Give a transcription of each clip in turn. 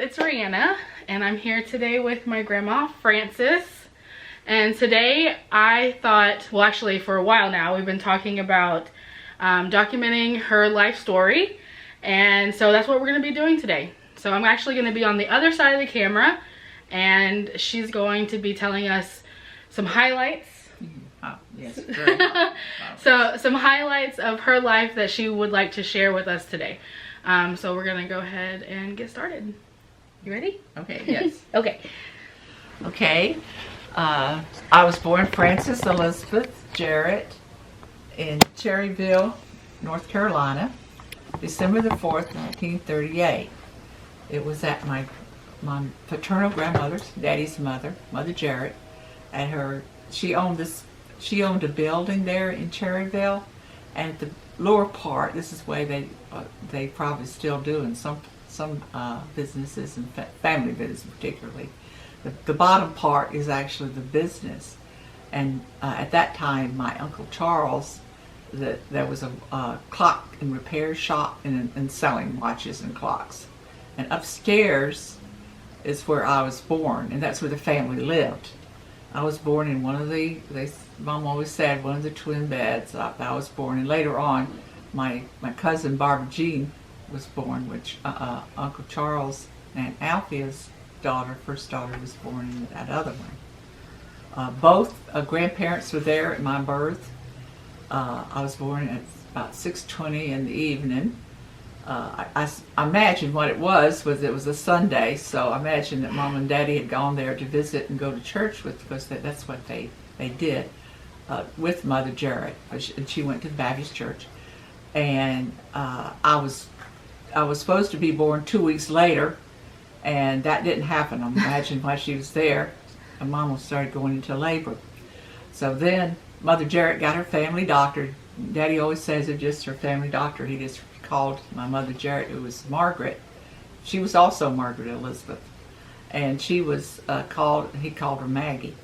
it's Rhianna, and I'm here today with my grandma, Frances. And today I thought, well actually for a while now, we've been talking about documenting her life story. And so that's what we're going to be doing today. So I'm actually going to be on the other side of the camera, and she's going to be telling us some highlights. Yes, very So some highlights of her life that she would like to share with us today. So we're going to go ahead and get started. You ready? Okay, yes. Okay. Okay. I was born Frances Elizabeth Jarrett in Cherryville, North Carolina, December the 4th, 1938. It was at my paternal grandmother's, Daddy's mother, Mother Jarrett, at her. She owned a building there in Cherryville, and at the lower part, this is where they probably still do in some businesses and family business particularly. The bottom part is actually the business, and at that time, my Uncle Charles, there was a clock and repair shop and selling watches and clocks, and upstairs is where I was born, and that's where the family lived. I was born in one of Mom always said, one of the twin beds. I was born, and later on, my cousin Barbara Jean was born, which Uncle Charles and Althea's first daughter, was born in that other one. Both grandparents were there at my birth. I was born at about 6:20 in the evening. I imagine what it was a Sunday, so I imagine that Mom and Daddy had gone there to visit and go to church with, because that's what they did with Mother Jarrett. And she went to the Baptist church, and I was supposed to be born 2 weeks later, and that didn't happen. I imagine why she was there, and Mama started going into labor. So then Mother Jarrett got her family doctor. Daddy always says it's just her family doctor. He just called my Mother Jarrett, who was Margaret. She was also Margaret Elizabeth, and she was he called her Maggie.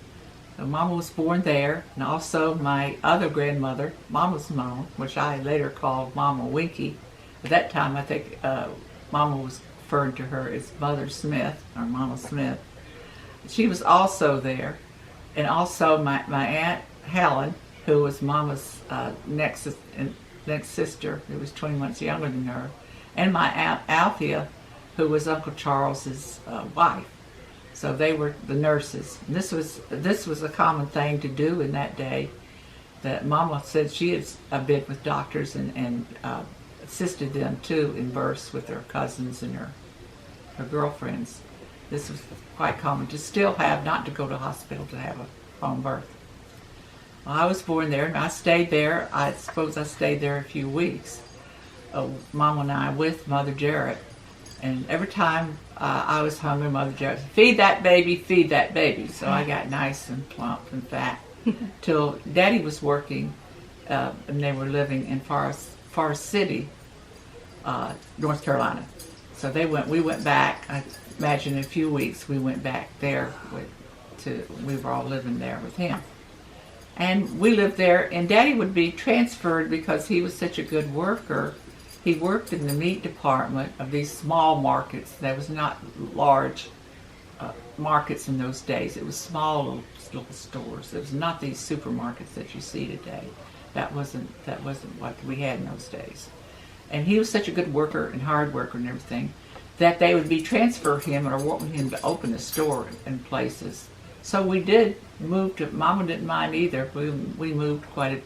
So Mama was born there, and also my other grandmother, Mama's mom, which I later called Mama Winky. At that time, I think Mama was referring to her as Mother Smith, or Mama Smith. She was also there, and also my Aunt Helen, who was Mama's next sister, who was 20 months younger than her, and my Aunt Althea, who was Uncle Charles's wife. So they were the nurses. And this was a common thing to do in that day. That Mama said she had been with doctors and assisted them too in births with their cousins and her girlfriends. This was quite common to still have, not to go to hospital to have a home birth. Well, I was born there, and I stayed there. I suppose I stayed there a few weeks. Mama and I with Mother Jarrett. And every time I was hungry, Mother Jarrett said, "Feed that baby, feed that baby." So I got nice and plump and fat. Till Daddy was working, and they were living in Forest City, North Carolina. So we went back. I imagine in a few weeks we went back there we were all living there with him. And we lived there, and Daddy would be transferred because he was such a good worker. He worked in the meat department of these small markets. There was not large markets in those days. It was small little stores. It was not these supermarkets that you see today. That wasn't what we had in those days. And he was such a good worker and hard worker and everything that they would be transfer him or wanting him to open a store in places. So we did move to. Mama didn't mind either. We moved quite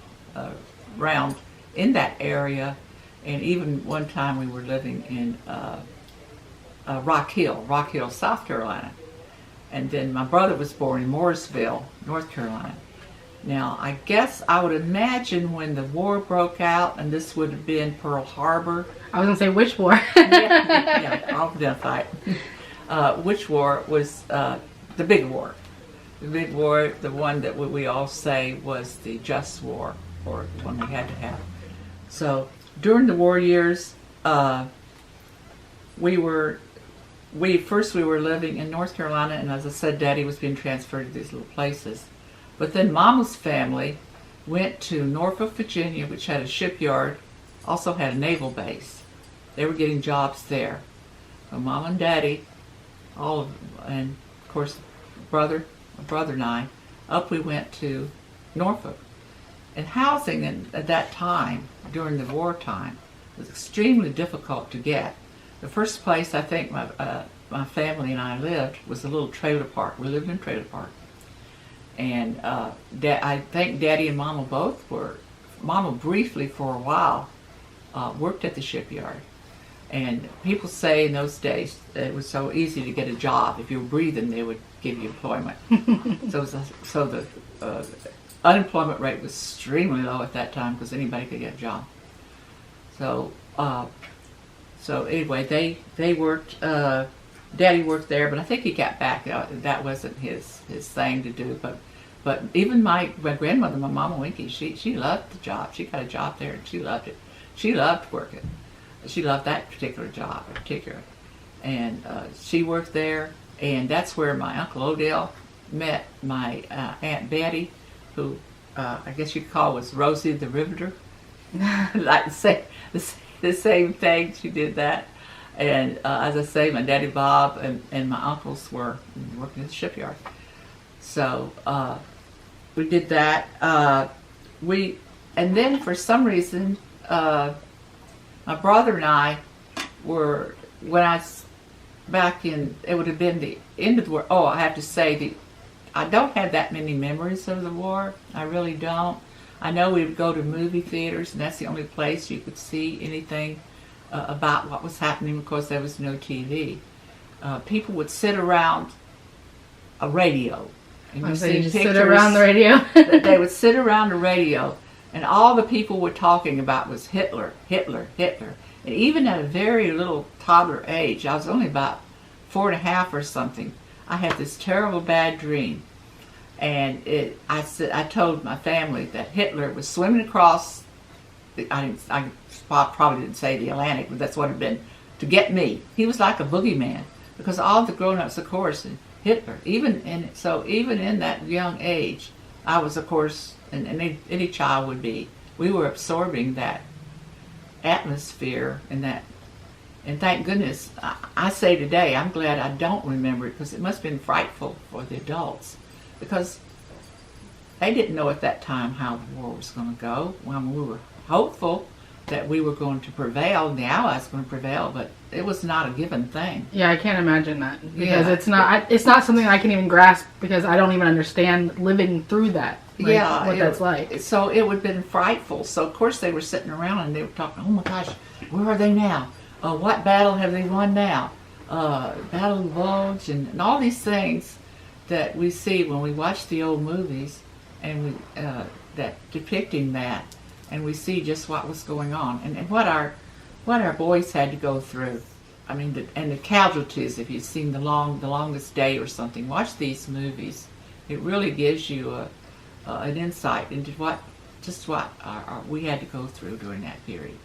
around in that area. And even one time we were living in Rock Hill, South Carolina. And then my brother was born in Mooresville, North Carolina. Now, I guess I would imagine when the war broke out, and this would have been Pearl Harbor. I was going to say, which war? yeah, I'll identify it. Which war was the big war. The big war, the one that we all say was the just war, or the one we had to have. So during the war years, we were living in North Carolina, and as I said, Daddy was being transferred to these little places. But then Mama's family went to Norfolk, Virginia, which had a shipyard, also had a naval base. They were getting jobs there. So Mom and Daddy and of course, my brother and I, up we went to Norfolk. And housing at that time, during the wartime, was extremely difficult to get. The first place I think my family and I lived was a little trailer park. We lived in a trailer park. And I think Daddy and Mama both were. Mama briefly for a while worked at the shipyard. And people say in those days that it was so easy to get a job. If you were breathing, they would give you employment. So the unemployment rate was extremely low at that time because anybody could get a job. So anyway, they worked. Daddy worked there, but I think he got back. That wasn't his thing to do. But even my grandmother, my Mama Winky, she loved the job. She got a job there and she loved it. She loved working. She loved that particular job in particular. And she worked there, and that's where my Uncle Odell met my Aunt Betty, who I guess you could call was Rosie the Riveter. Like the same thing, she did that. And as I say, my Daddy Bob and my uncles were working at the shipyard. So we did that. And then for some reason, my brother and I were, back in, it would have been the end of the war. Oh, I have to say, I don't have that many memories of the war. I really don't. I know we would go to movie theaters, and that's the only place you could see anything about what was happening because there was no TV. People would sit around a radio. And so you just sit around the radio? They would sit around the radio, and all the people were talking about was Hitler, Hitler, Hitler. And even at a very little toddler age, I was only about 4.5 or something, I had this terrible bad dream. And I told my family that Hitler was swimming across, I probably didn't say the Atlantic, but that's what it had been, to get me. He was like a boogeyman, because all the grown-ups, of course, Hitler, even in that young age, I was, of course, and any child would be, we were absorbing that atmosphere and thank goodness, I say today, I'm glad I don't remember it, because it must have been frightful for the adults, because they didn't know at that time how the war was going to go. Well, we were hopeful that we were going to prevail and the Allies were going to prevail, but it was not a given thing. Yeah, I can't imagine that, because it's not something I can even grasp, because I don't even understand living through that. What that's like. So it would have been frightful. So of course they were sitting around and they were talking, oh my gosh, where are they now? What battle have they won now? Battle of the Bulge and all these things that we see when we watch the old movies and that depicting that, and we see just what was going on and what our boys had to go through. I mean, and the casualties. If you've seen the longest day or something, watch these movies. It really gives you an insight into what we had to go through during that period.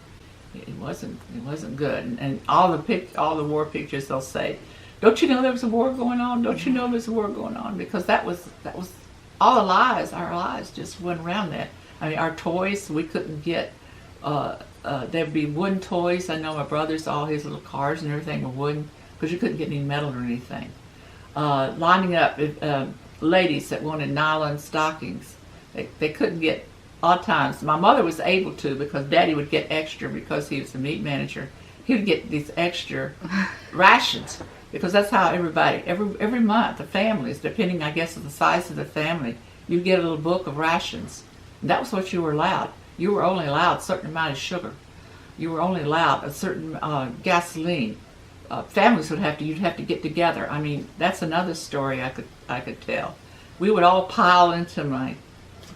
It wasn't good, and all the war pictures, they'll say, "Don't you know there was a war going on? Don't you know there's a war going on?" Because that was all the lies. Our lives just went around that. I mean, our toys, we couldn't get. There'd be wooden toys. I know my brother's, all his little cars and everything were wooden, because you couldn't get any metal or anything. Lining up ladies that wanted nylon stockings, they couldn't get. Odd times, my mother was able to, because Daddy would get extra, because he was the meat manager. He would get these extra rations, because that's how everybody, every month, the families, depending, I guess, on the size of the family, you get a little book of rations. And that was what you were allowed. You were only allowed a certain amount of sugar. You were only allowed a certain gasoline. Families you'd have to get together. I mean, that's another story I could tell. We would all pile into my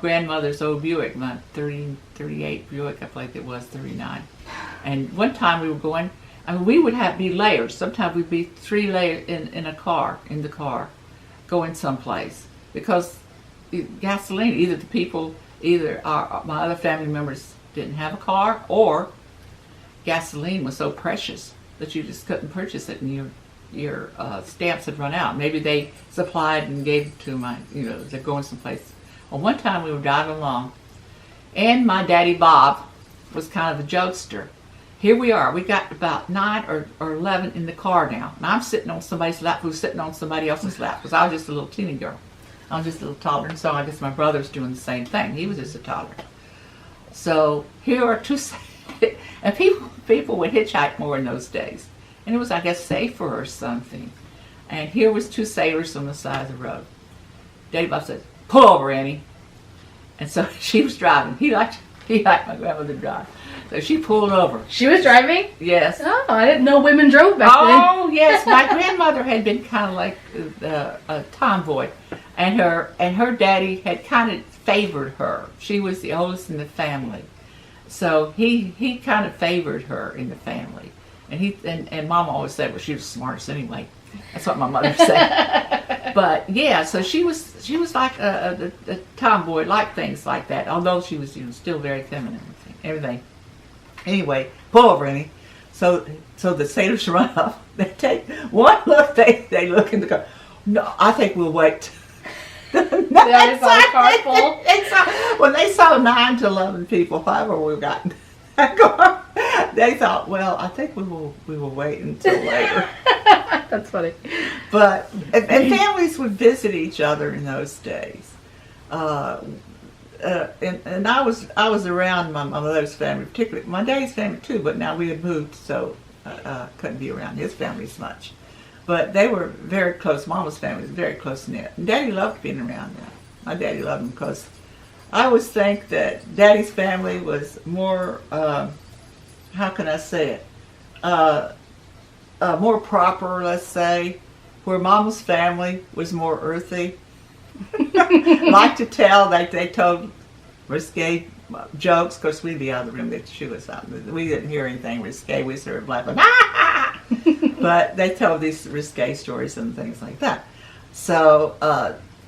grandmother's old Buick, my 38 Buick, I think it was, 39. And one time we were going, I mean, we would be layers. Sometimes we'd be 3 layers in the car, going someplace. Because gasoline, either my other family members didn't have a car, or gasoline was so precious that you just couldn't purchase it, and your stamps had run out. Maybe they supplied and gave it to they're going someplace. Well, one time we were driving along, and my Daddy Bob was kind of a jokester. here we are. We got about 9 or 11 in the car now. And I'm sitting on somebody's lap who's sitting on somebody else's lap because I was just a little teeny girl. I was just a little taller. And so I guess my brother's doing the same thing. He was just a toddler. So here are two, and people would hitchhike more in those days. And it was, I guess, safer or something. And here was two sailors on the side of the road. Daddy Bob said, "Pull over, Annie." And so she was driving. He liked my grandmother to drive. So she pulled over. She was driving? Yes. Oh, I didn't know women drove back then. Oh, yes. My grandmother had been kind of like a tomboy. And her daddy had kind of favored her. She was the oldest in the family. So he kind of favored her in the family. And Mom always said, well, she was the smartest anyway. That's what my mother said. But yeah, so she was like a tomboy, like things like that. Although she was still very feminine and everything. Anyway, pull over, Annie. So the sailors run up. They take one look. They look in the car. No, I think we'll wait. They saw the car full. When they saw 9 to 11 people, however we got in that car, they thought, well, I think we will wait until later. That's funny. But and families would visit each other in those days. And I was around my mother's family, particularly my daddy's family too. But now we had moved, so couldn't be around his family as much. But they were very close. Mama's family was very close knit. And Daddy loved being around them. My daddy loved them because I always think that Daddy's family was more, how can I say it, more proper, let's say, where Mama's family was more earthy. Like to tell, like they told risque jokes. Of course, we'd be out of the room. They'd shoot us out. We didn't hear anything risque. We started laughing. But they told these risque stories and things like that. So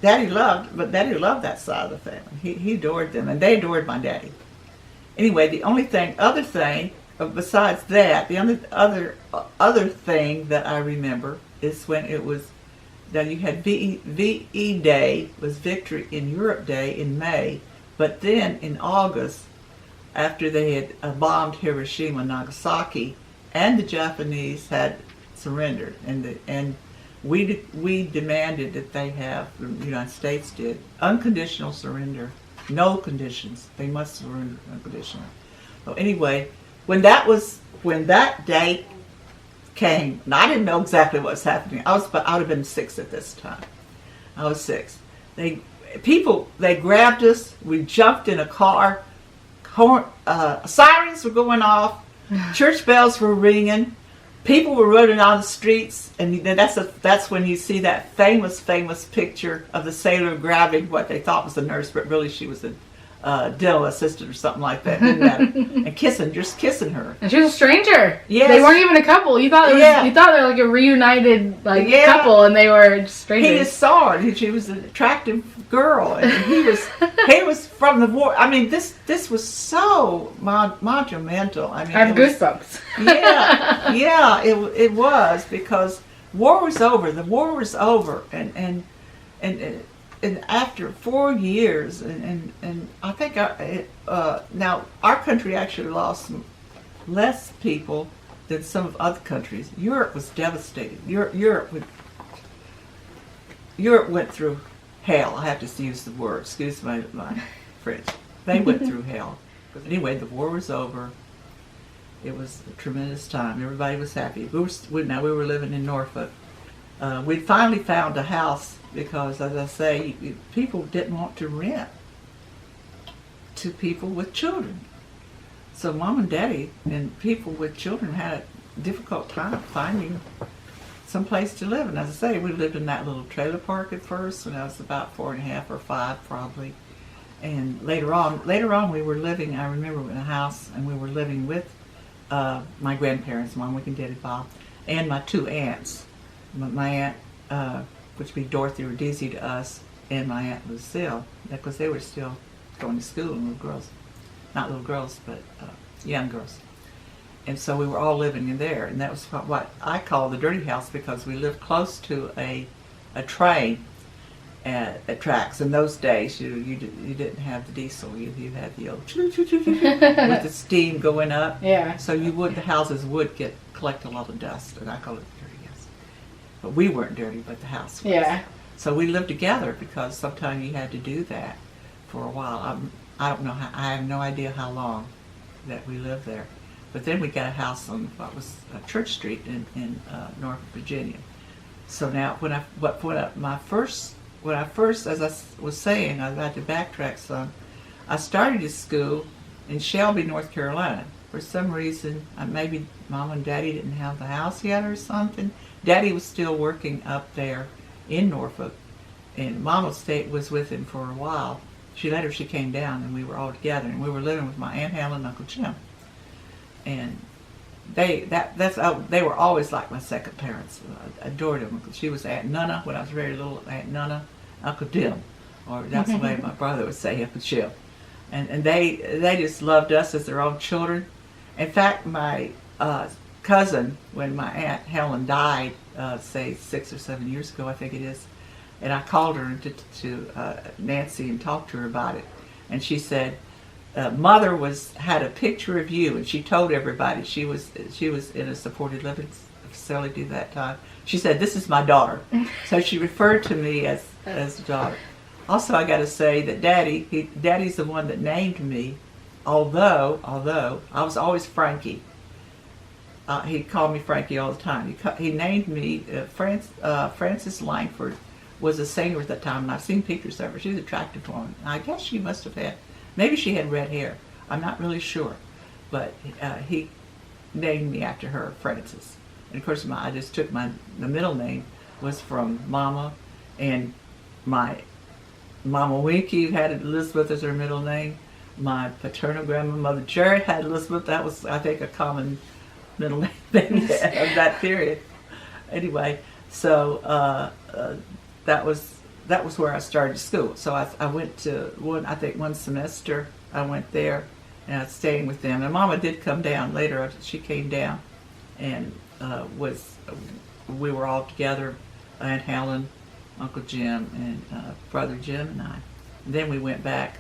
Daddy loved that side of the family. He adored them, and they adored my daddy. Anyway, the other thing besides that, the other thing that I remember is when it was that you had VE Day, was Victory in Europe Day in May, but then in August, after they had bombed Hiroshima and Nagasaki, and the Japanese had surrendered, and we demanded that they have, the United States did, unconditional surrender, no conditions. They must surrender unconditionally. So anyway, when that day came, and I didn't know exactly what was happening. I would have been 6 at this time. I was 6. They grabbed us. We jumped in a car. Sirens were going off. Church bells were ringing. People were running on the streets, and that's when you see that famous picture of the sailor grabbing what they thought was a nurse, but really she was a dental assistant or something like that. Didn't matter. And just kissing her. And she was a stranger. Yes. They weren't even a couple. You thought you thought they were like a reunited couple, and they were just strangers. He just saw her. She was an attractive girl, and he was from the war. I mean, this was so monumental. I mean, I have goosebumps. Yeah, it was, because war was over. The war was over, and after 4 years, and I think now our country actually lost less people than some of other countries. Europe was devastated. Europe went through hell. I have to use the word. Excuse my French. They went through hell. But anyway, the war was over. It was a tremendous time. Everybody was happy. We were living in Norfolk. We'd finally found a house because, as I say, people didn't want to rent to people with children. So Mom and Daddy and people with children had a difficult time finding some place to live. And as I say, we lived in that little trailer park at first when I was about 4.5 or 5 probably. And later on we were living, I remember, in a house, and we were living with my grandparents, Mom, Wick, and Daddy Bob, and my 2 aunts. My aunt, which would be Dorothy or Dizzy to us, and my Aunt Lucille, because they were still going to school, and little girls. Not little girls, but young girls. And so we were all living in there, and that was what I call the dirty house, because we lived close to a train, at tracks. In those days, you didn't have the diesel. You had the old with the steam going up. Yeah. So the houses would collect a lot of dust, and I call it dirty, yes. But we weren't dirty, but the house was. Yeah. So we lived together because sometimes you had to do that for a while. I don't know how, I have no idea how long that we lived there. But then we got a house on what was Church Street in Norfolk, Virginia. So now when I first, as I was saying, I had to backtrack some. I started at school in Shelby, North Carolina. For some reason, maybe Mom and Daddy didn't have the house yet or something. Daddy was still working up there in Norfolk, and Mama was with him for a while. Later she came down, and we were all together, and we were living with my Aunt Helen and Uncle Jim. And they were always like my second parents. I adored them. She was Aunt Nunna when I was very little. Aunt Nunna, Uncle Dim, or that's the way my brother would say Uncle Jim. And they just loved us as their own children. In fact, my cousin, when my Aunt Helen died, say 6 or 7 years ago, I think it is, and I called her to Nancy and talked to her about it, and she said, Mother had a picture of you, and she told everybody she was in a supported living facility at that time. She said, "This is my daughter," so she referred to me as daughter. Also, I got to say that Daddy's the one that named me, although I was always Frankie. He called me Frankie all the time. He named me Frances Langford was a singer at that time, and I've seen pictures of her. She was an attractive woman. I guess she must have had. Maybe she had red hair. I'm not really sure. But he named me after her, Frances. And of course, I just took the middle name was from Mama. And my Mama Winky had Elizabeth as her middle name. My paternal grandmother, Jared, had Elizabeth. That was, I think, a common middle name of that period. Anyway, so that was where I started school. So I went to one semester. I went there and I was staying with them. And Mama did come down later. She came down and we were all together, Aunt Helen, Uncle Jim, and Brother Jim and I. And then we went back.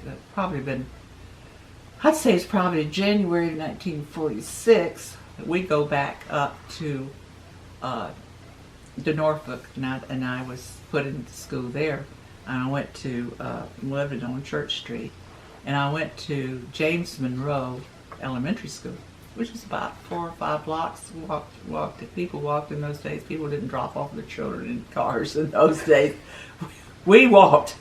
I'd say it's probably January of 1946. We go back up to Norfolk, and I was put into school there. And I went to lived on Church Street, and I went to James Monroe Elementary School, which was about 4 or 5 blocks. People walked in those days. People didn't drop off their children in cars in those days. We walked.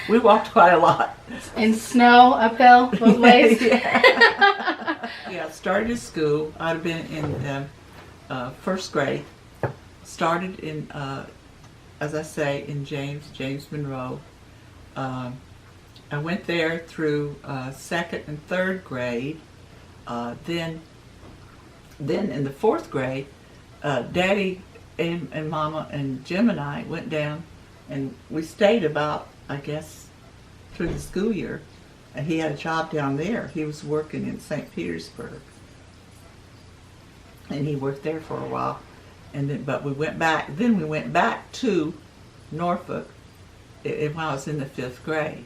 We walked quite a lot. In snow, uphill, both ways. Yeah, I started at school. I'd have been in first grade. Started in, as I say, in James Monroe. I went there through second and third grade. Then in the fourth grade, Daddy and Mama and Jim and I went down, and we stayed about, I guess, through the school year. And he had a job down there. He was working in St. Petersburg, and he worked there for a while. But we went back. Then we went back to Norfolk when I was in the 5th grade.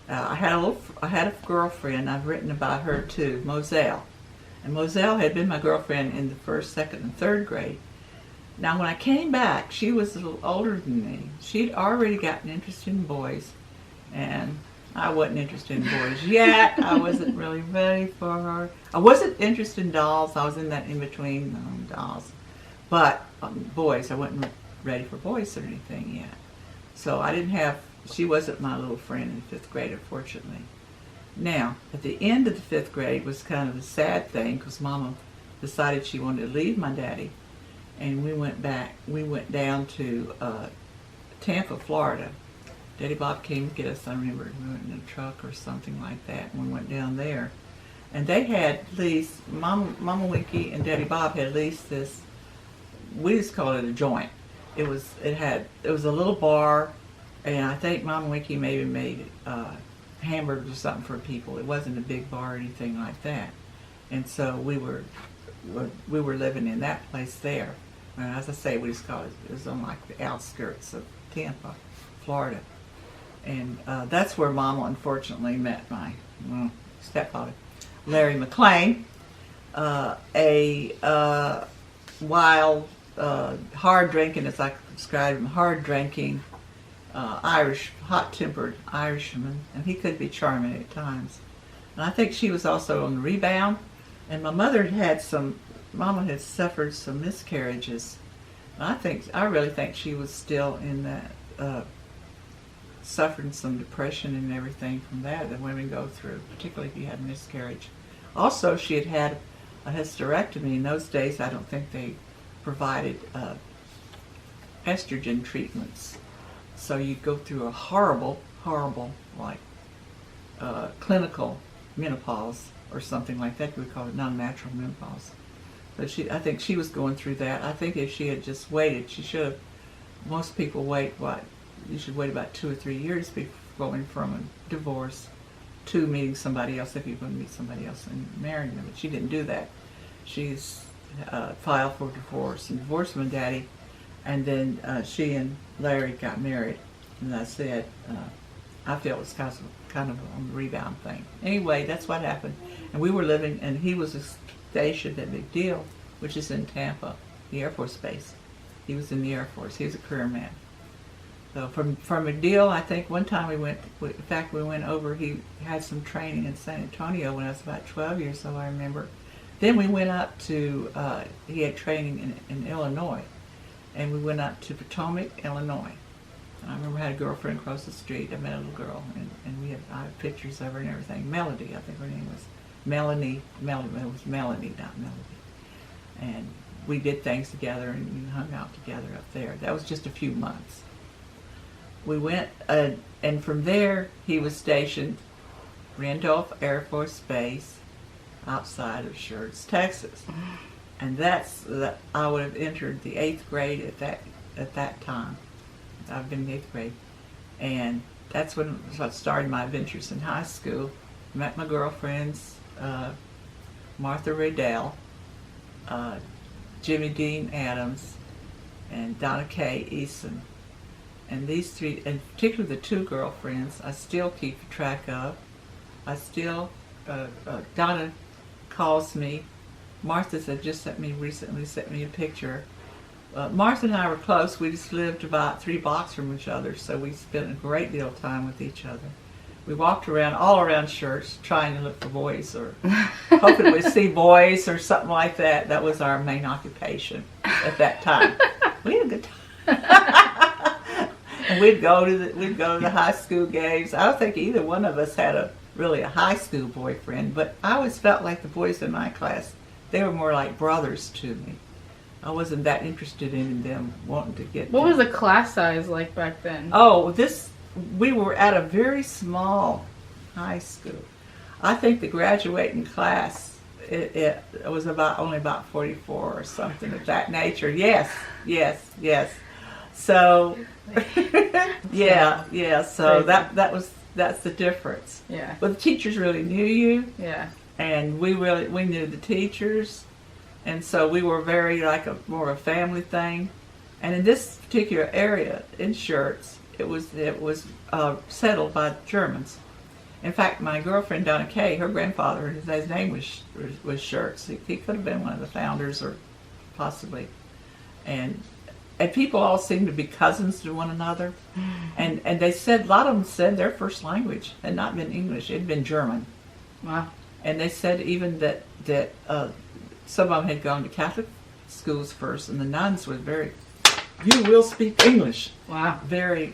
I had a girlfriend. I've written about her too, Moselle. And Moselle had been my girlfriend in the 1st, 2nd, and 3rd grade. Now, when I came back, she was a little older than me. She'd already gotten interested in boys, and I wasn't interested in boys yet. I wasn't really ready for her. I wasn't interested in dolls. I was in that in-between dolls. But boys, I wasn't ready for boys or anything yet. So she wasn't my little friend in 5th grade, unfortunately. Now, at the end of the 5th grade was kind of a sad thing, because Mama decided she wanted to leave my daddy. And we went down to Tampa, Florida. Daddy Bob came to get us. I remember we went in a truck or something like that, and we went down there. And they had leased, Mama Winky and Daddy Bob had leased this, we just called it a joint. It was a little bar, and I think Mama Winky maybe made hamburgers or something for people. It wasn't a big bar or anything like that. And so we were living in that place there. And as I say, we just called it was on like the outskirts of Tampa, Florida. And that's where Mama unfortunately met my stepfather, Larry McLean, a wild, hard-drinking, as I describe him, hard-drinking, Irish, hot-tempered Irishman, and he could be charming at times. And I think she was also on the rebound, and my mother Mama had suffered some miscarriages. And I really think she was still in that, suffering some depression and everything from that women go through, particularly if you had a miscarriage. Also, she had had a hysterectomy. In those days, I don't think they provided estrogen treatments. So you'd go through a horrible, clinical menopause or something like that. We call it non-natural menopause. So I think she was going through that. I think if she had just waited, she should have. Most people wait, you should wait about 2 or 3 years before going from a divorce to meeting somebody else, if you're going to meet somebody else and marrying them. But she didn't do that. She's filed for divorce and divorced my daddy, and then she and Larry got married. And I said, I feel it was kind of a rebound thing. Anyway, that's what happened. And we were living, and he was stationed at McDill, which is in Tampa, the Air Force Base. He was in the Air Force. He was a career man. So from McDill, I think one time we went over, he had some training in San Antonio when I was about 12 years old, I remember. Then we went up to, he had training in Illinois, and we went up to Potomac, Illinois. And I remember I had a girlfriend across the street. I met a little girl, and I have pictures of her and everything. Melody, I think her name was. Melanie, it was Melanie, not Melody. And we did things together and we hung out together up there. That was just a few months. We went, and from there he was stationed Randolph Air Force Base outside of Schertz, Texas. And I would have entered the 8th grade at that time. I've been in 8th grade. And that's when I started my adventures in high school. Met my girlfriends, Martha Riddell, Jimmy Dean Adams, and Donna Kay Eason. And these three, and particularly the 2 girlfriends, I still keep track of. Donna calls me. Martha recently sent me a picture. Martha and I were close. We just lived about 3 blocks from each other, so we spent a great deal of time with each other. We walked all around Schertz trying to look for boys, or hoping we'd see boys or something like that. That was our main occupation at that time. We had a good time. And we'd go to the high school games. I don't think either one of us had really a high school boyfriend, but I always felt like the boys in my class, they were more like brothers to me. I wasn't that interested in them wanting to get. What was the class size like back then? Oh, we were at a very small high school. I think the graduating class, it was only about 44 or something of that nature. Yes. So, yeah. So that's the difference. Yeah. But the teachers really knew you. Yeah. And we knew the teachers, and so we were very more a family thing. And in this particular area in Schertz, it was settled by the Germans. In fact, my girlfriend Donna Kay, her grandfather, his name was Schertz. He could have been one of the founders, or possibly. And people all seemed to be cousins to one another. And they said, a lot of them said their first language had not been English, it had been German. Wow. And they said even that some of them had gone to Catholic schools first, and the nuns were you will speak English. Wow. Very,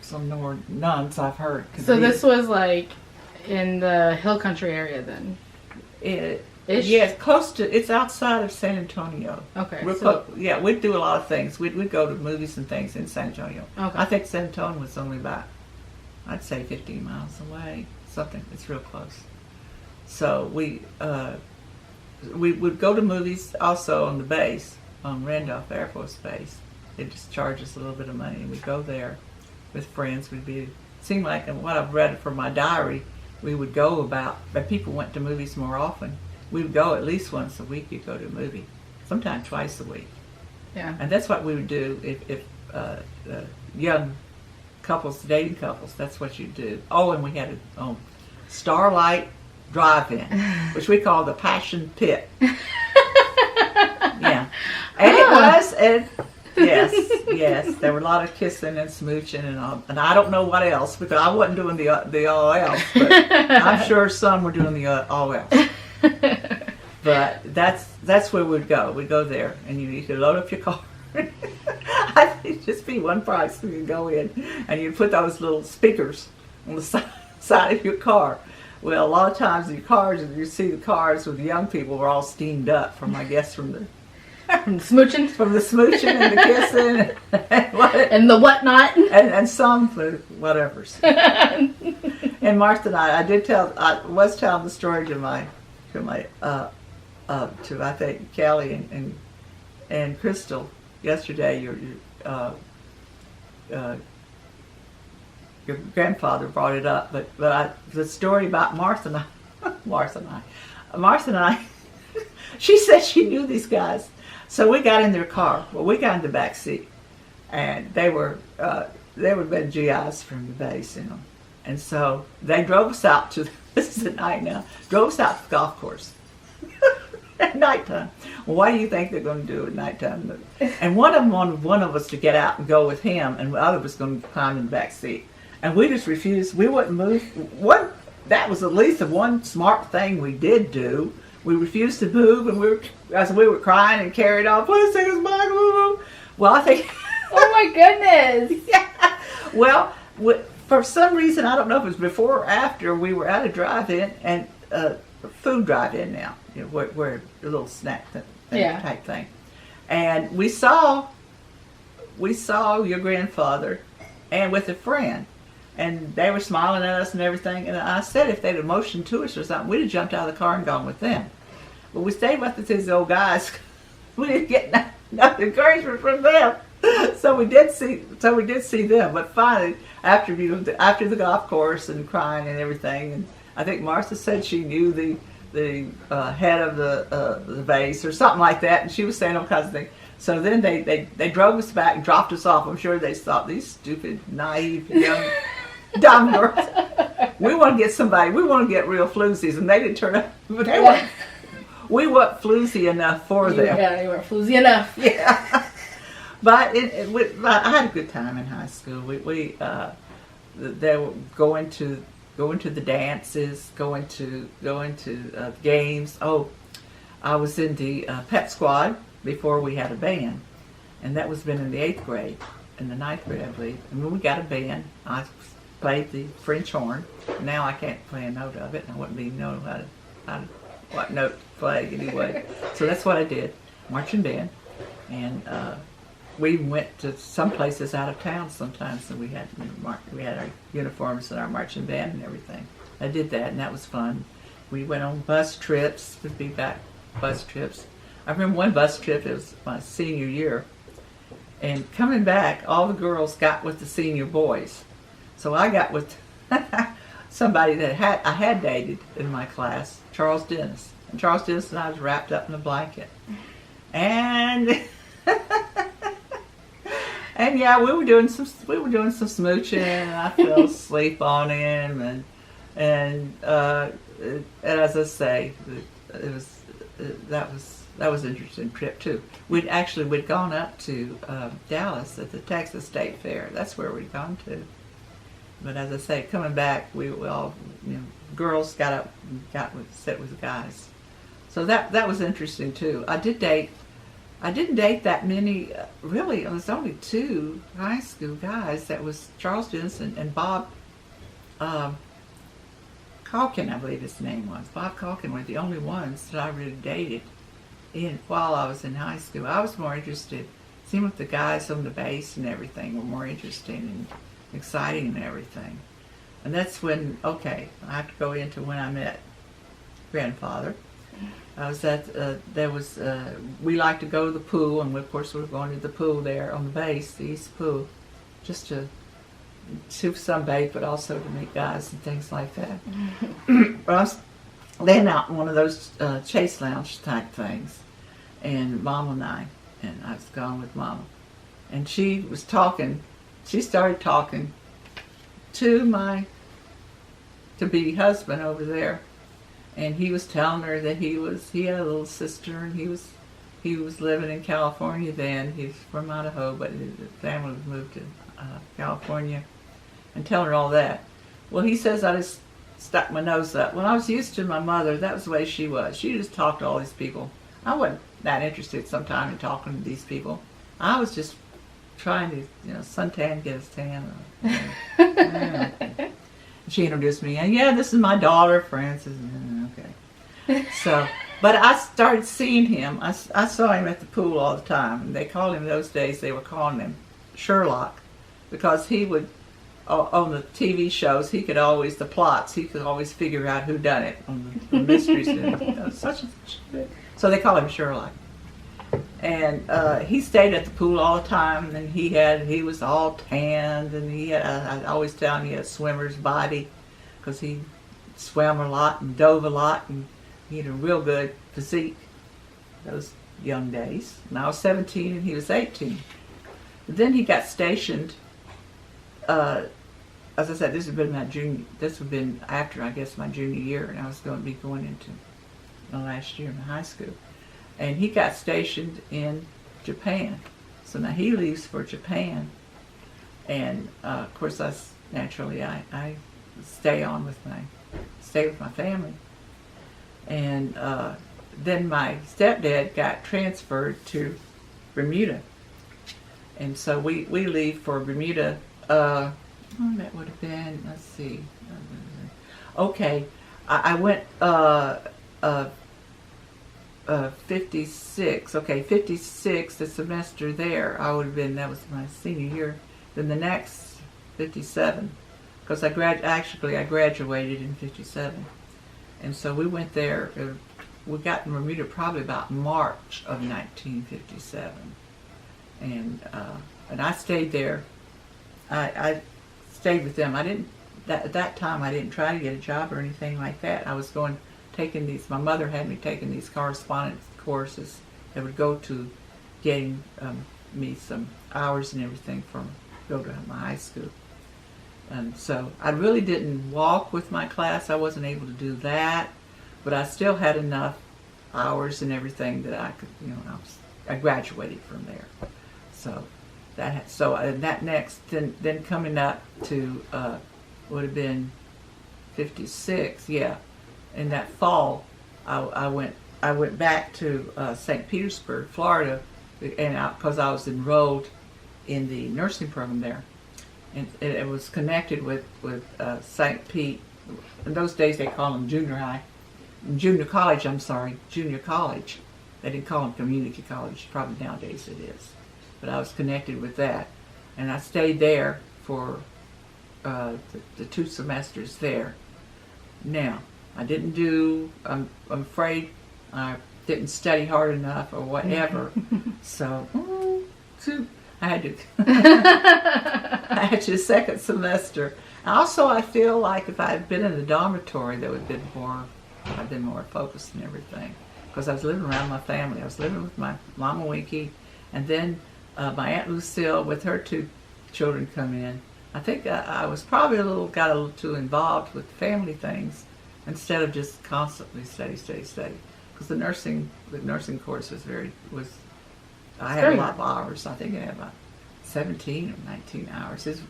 some more nuns I've heard. So this was like in the hill country area then? Yes, close to, it's outside of San Antonio. Okay. We'd do a lot of things. We'd go to movies and things in San Antonio. Okay. I think San Antonio was only about, I'd say 15 miles away. Something, it's real close. So we would go to movies also on the base, on Randolph Air Force Base. They just charge us a little bit of money, and we'd go there with friends. Seemed like, and what I've read from my diary, we would go but people went to movies more often. We would go at least once a week. You'd go to a movie, sometimes twice a week. Yeah. And that's what we would do if young couples, dating couples. That's what you do. Oh, and we had a Starlight Drive-In, which we call the Passion Pit. Yeah, and it was, and yes, there were a lot of kissing and smooching and all, and I don't know what else because I wasn't doing the all else, but I'm sure some were doing the all else. But that's where we'd go. We'd go there, and you could load up your car. I think it'd just be one price. We could go in, and you'd put those little speakers on the side of your car. Well, a lot of times your cars, you see the cars with the young people were all steamed up from, I guess, from the smooching, and the kissing, and the whatnot, and some for whatevers. And Martha and I was telling the story to I think Callie and Crystal yesterday. Your grandfather brought it up, but the story about Martha and I, she said she knew these guys. So we got in their car. Well, we got in the back seat, and they would have been GIs from the base, you know. And so they drove us out to, this is at night now, drove us out to the golf course at nighttime. Well, what do you think they're going to do at nighttime? And one of them wanted one of us to get out and go with him, and the other was going to climb in the back seat. And we just refused. We wouldn't move. That was at least the one smart thing we did do. We refused to move, and we were crying and carried on. Please take us back. Well, I think. Oh my goodness. Yeah. Well, for some reason, I don't know if it was before or after, we were at a drive-in and food drive-in now, you know, where a little snack type thing, and we saw your grandfather, and with a friend. And they were smiling at us and everything. And I said if they'd have motioned to us or something, we'd have jumped out of the car and gone with them. But we stayed with these old guys. We didn't get no encouragement from them. So we did see them. But finally, after the golf course and crying and everything, and I think Martha said she knew the head of the base or something like that, and she was saying all kinds of things. So then they drove us back and dropped us off. I'm sure they thought, these stupid, naive, young, dumb girls. We want to get real floozies, and they didn't turn up. But we weren't floozy enough for them. Yeah, you weren't floozy enough. Yeah. But I had a good time in high school. They were going to the dances, going to games. Oh, I was in the pep squad before we had a band, and that was been in the 8th grade, in the 9th grade, I believe. And when we got a band, I played the French horn. Now I can't play a note of it, and I wouldn't even know what note to play anyway. So that's what I did, marching band, and we went to some places out of town sometimes, and we had our uniforms and our marching band and everything. I did that, and that was fun. We went on bus trips, would be back bus trips. I remember one bus trip, it was my senior year, and coming back, all the girls got with the senior boys. So I got with somebody that I had dated in my class, Charles Dennis. And Charles Dennis and I was wrapped up in a blanket. And and yeah, we were doing some smooching, and I fell asleep on him, and as I say, that was an interesting trip too. We'd gone up to Dallas at the Texas State Fair. That's where we'd gone to. But as I say, coming back, we all, girls got up and sit with the guys. So that was interesting too. I didn't date that many. Really, it was only 2 high school guys. That was Charles Jensen and Bob Calkin, I believe his name was. Bob Calkin were the only ones that I really dated while I was in high school. I was more interested, seeing what the guys on the base and everything were more interesting and exciting and everything. And that's when, I have to go into when I met grandfather. I was we liked to go to the pool, and of course we were going to the pool there on the base, the East Pool, just to sunbathe, but also to meet guys and things like that. But I was laying out in one of those chase lounge type things, and Mama and I was gone with Mama, and she started talking to my to-be husband over there, and he was telling her that he had a little sister, and he was living in California then. He's from Idaho, but his family moved to California, and telling her all that. Well, he says I just stuck my nose up. When I was used to my mother, that was the way she was. She just talked to all these people. I wasn't that interested sometimes in talking to these people. I was just trying to, suntan, get his tan. She introduced me, and yeah, this is my daughter, Frances. Okay. So, but I started seeing him. I saw him at the pool all the time, and they called him those days. They were calling him Sherlock, because he would, on the TV shows, he could always, the plots, he could always figure out who done it on the mysteries. Such and such. So they call him Sherlock. And he stayed at the pool all the time, and he was all tanned, and I always tell him he had a swimmer's body, because he swam a lot and dove a lot, and he had a real good physique those young days. And I was 17 and he was 18. But then he got stationed, as I said, this would have been after, I guess, my junior year, and I was going to be going into the last year of high school. And he got stationed in Japan. So now he leaves for Japan. And of course, I stay with my family. And then my stepdad got transferred to Bermuda. And so we leave for Bermuda. That would have been, let's see. Okay, I went 56. Okay, 56, the semester there, I would have been, that was my senior year. Then the next, 57, because I graduated in 57. And so we went there, we got in Bermuda probably about March of 1957. And I stayed there. I stayed with them. At that time I didn't try to get a job or anything like that. I was my mother had me taking these correspondence courses that would go to getting me some hours and everything go to my high school. And so I really didn't walk with my class. I wasn't able to do that, but I still had enough hours and everything that I could, I graduated from there. So that next, then coming up to would have been 56, yeah. In that fall, I went back to St. Petersburg, Florida, and because I was enrolled in the nursing program there, and it was connected with St. Pete. In those days, they called them junior college. Junior college. They didn't call them community college. Probably nowadays it is, but I was connected with that, and I stayed there for the 2 semesters there. Now, I didn't I'm afraid I didn't study hard enough or whatever. So, I had to, I had to second semester. Also, I feel like if I had been in the dormitory, there would have been I'd been more focused and everything. Because I was living around my family. I was living with my Mama Winky, and then my Aunt Lucille with her 2 children come in. I think I was probably got a little too involved with family things, instead of just constantly study. Because the nursing course I had a lot of hours. I think I had about 17 or 19 hours. It's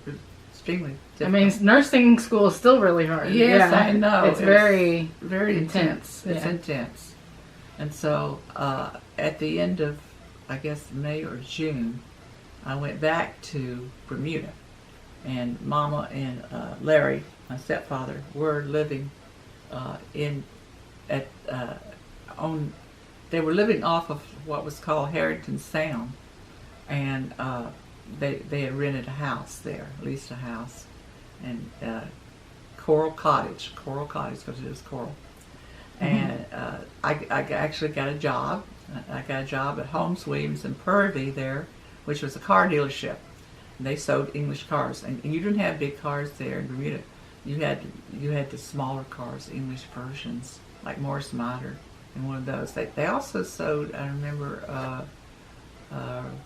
extremely difficult. I mean, nursing school is still really hard. Yes, I know. It's very intense. It's yeah. intense. And so at the end of, I guess, May or June, I went back to Bermuda. And Mama and Larry, my stepfather, were living they were living off of what was called Harrington Sound, and they had rented a house there, leased a house, and Coral Cottage, because it was coral. And I actually got a job. I got a job at Holmes Williams and Purvey there, which was a car dealership. And they sold English cars, and you didn't have big cars there in Bermuda. You had the smaller cars, English versions, like Morris Minor, and one of those. They also sold. I remember. I'm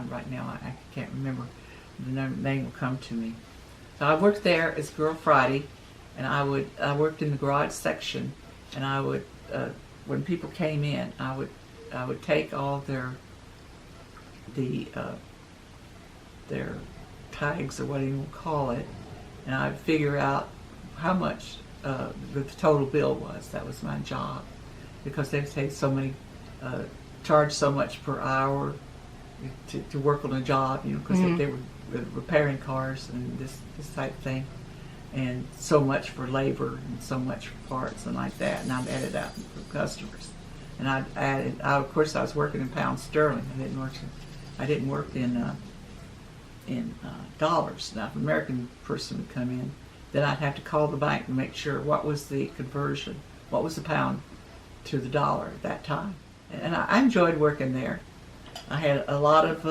right now. I can't remember. The name will come to me. So I worked there as Girl Friday, and I worked in the garage section, and I would when people came in, I would take all their tags or what you would call it, and I'd figure out how much the total bill was. That was my job, because they would take so many, charge so much per hour to work on a job, because they were repairing cars and this type of thing, and so much for labor and so much for parts and like that, and I'd add it out for customers. And of course I was working in pounds sterling. I didn't work in dollars. Now if an American person would come in, then I'd have to call the bank and make sure what was the conversion, what was the pound to the dollar at that time. And I enjoyed working there. I had a lot of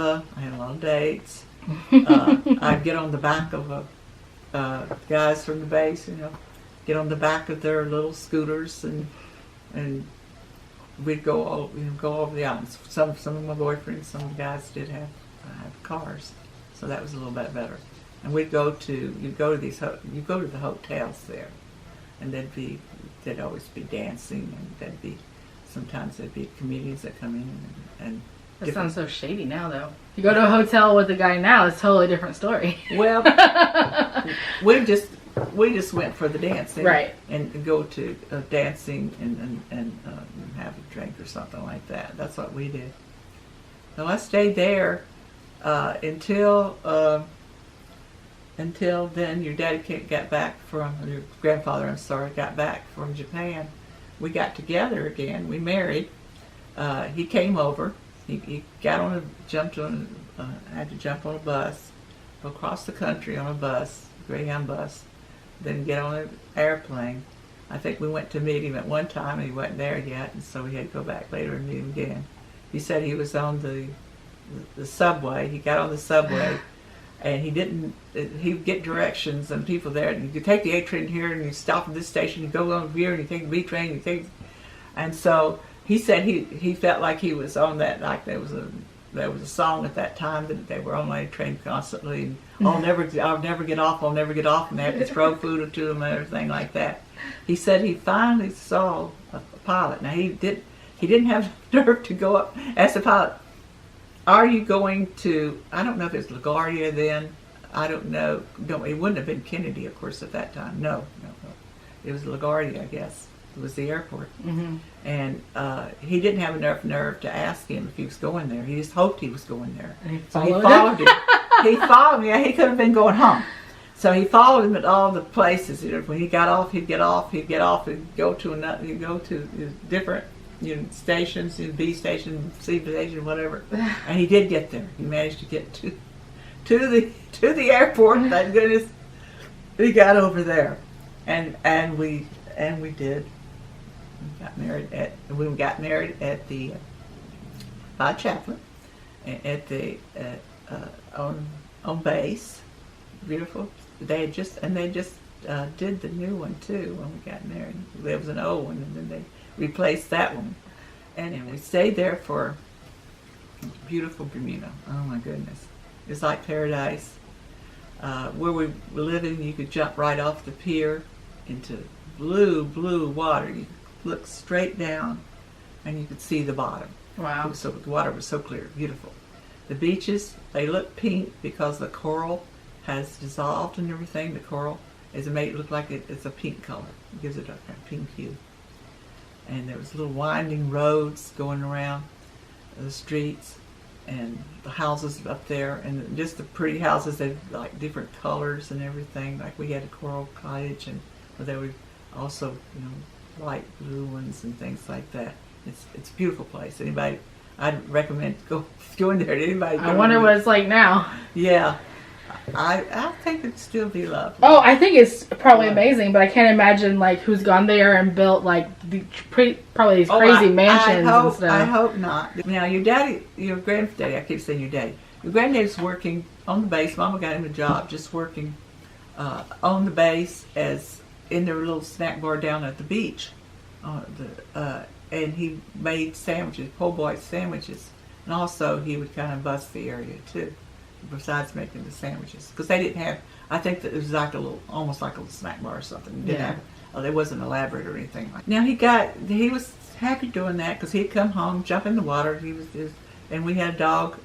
dates. I'd get on the back of guys from the base, get on the back of their little scooters, and we'd go over the islands. Some of my boyfriends, some of the guys did have cars, so that was a little bit better. And you go to the hotels there, and there'd always be dancing, and sometimes there'd be comedians that come in and that sounds so shady now, though. You go to a hotel with a guy now, it's a totally different story. Well, we just went for the dancing, right? And go to dancing and have a drink or something like that. That's what we did. So I stayed there until then. Your grandfather got back from Japan. We got together again. We married. He came over. He had to jump on a bus, go across the country on a bus, Greyhound bus, then get on an airplane. I think we went to meet him at one time, and he wasn't there yet, and so we had to go back later and meet him again. He said he was on the subway. He got on the subway, and he'd get directions and people there, and you could take the A train here, and you stop at this station, you go on here, and you take the B train, and so he said he felt like he was on that, like there was a song at that time that they were on that train constantly, and I'll never get off, and they had to throw food to him and everything like that. He said he finally saw a pilot. Now he didn't have the nerve to go up, ask the pilot, "Are you going to?" I don't know if it's LaGuardia then. I don't know. No, it wouldn't have been Kennedy, of course, at that time. No. It was LaGuardia, I guess. It was the airport. Mm-hmm. And he didn't have enough nerve to ask him if he was going there. He just hoped he was going there. And he followed him. He followed him. Yeah, he could have been going home. So he followed him at all the places. When he got off, he'd get off. He'd go to another. He'd go to different stations, B station, C station, whatever. And he did get there. He managed to get to the airport. Thank goodness he got over there, and we did. We got married at the by chaplain on base. Beautiful. They just did the new one too when we got married. There was an old one, and then they replaced that one, and we stayed there for beautiful Bermuda. Oh my goodness, it's like paradise. Where we were living, you could jump right off the pier into blue water. You could look straight down, and you could see the bottom. Wow! So the water was so clear, beautiful. The beaches, they look pink because the coral has dissolved and everything. The coral is made it look like it's a pink color. It gives it a pink hue. And there was little winding roads going around the streets, and the houses up there, and just the pretty houses. They like different colors and everything. Like we had a coral cottage, and there were also light blue ones and things like that. It's a beautiful place. I'd recommend going there to anybody. I wonder what it's like now. Yeah. I think it'd still be lovely. Oh, I think it's probably amazing, but I can't imagine who's gone there and built probably these crazy mansions and stuff. I hope not. Now your granddaddy, I keep saying your daddy. Your granddaddy's working on the base. Mama got him a job just working on the base as in their little snack bar down at the beach. And he made sandwiches, po' boy sandwiches, and also he would kind of bus the area too. besides making the sandwiches, because they didn't have. I think that it was like a little, almost like a little snack bar or something. It didn't have. It wasn't elaborate or anything. Now he was happy doing that because he'd come home, jump in the water. And we had a dog,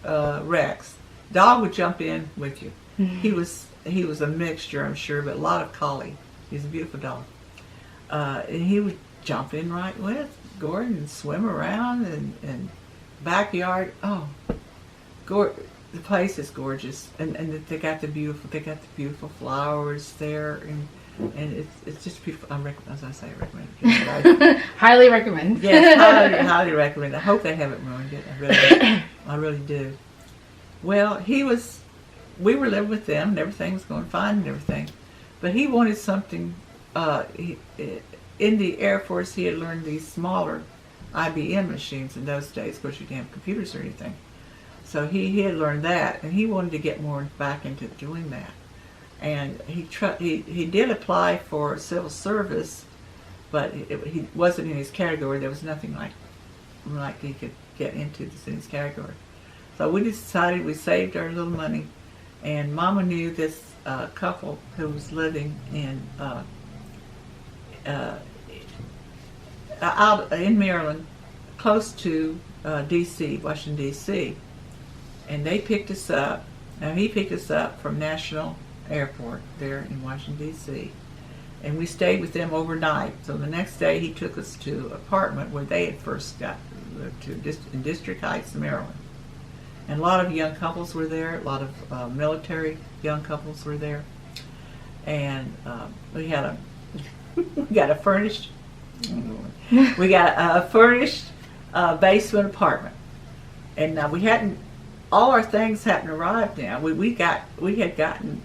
Rex. Dog would jump in with you. He was a mixture, I'm sure, but a lot of collie. He's a beautiful dog. And he would jump in right with Gordon and swim around and backyard. Oh, the place is gorgeous, and they got the beautiful flowers there, and it's just beautiful. I recommend it. Highly recommend. Yes, highly recommend. I hope they haven't ruined it. I really do. Well, we were living with them, and everything was going fine and everything, but he wanted something. In the Air Force, he had learned these smaller IBM machines in those days. Of course, you didn't have computers or anything. So he had learned that, and he wanted to get more back into doing that. And he did apply for civil service, but he wasn't in his category. There was nothing like he could get into in his category. So we decided, we saved our little money, and Mama knew this couple who was living out in Maryland, close to D.C., Washington, D.C., and they picked us up. Now, he picked us up from National Airport there in Washington, D.C., and we stayed with them overnight. So the next day, he took us to an apartment where they had first got to in District Heights, Maryland. And a lot of young couples were there. A lot of military young couples were there. And we got a furnished basement apartment. And we hadn't. All our things hadn't arrived now. We had gotten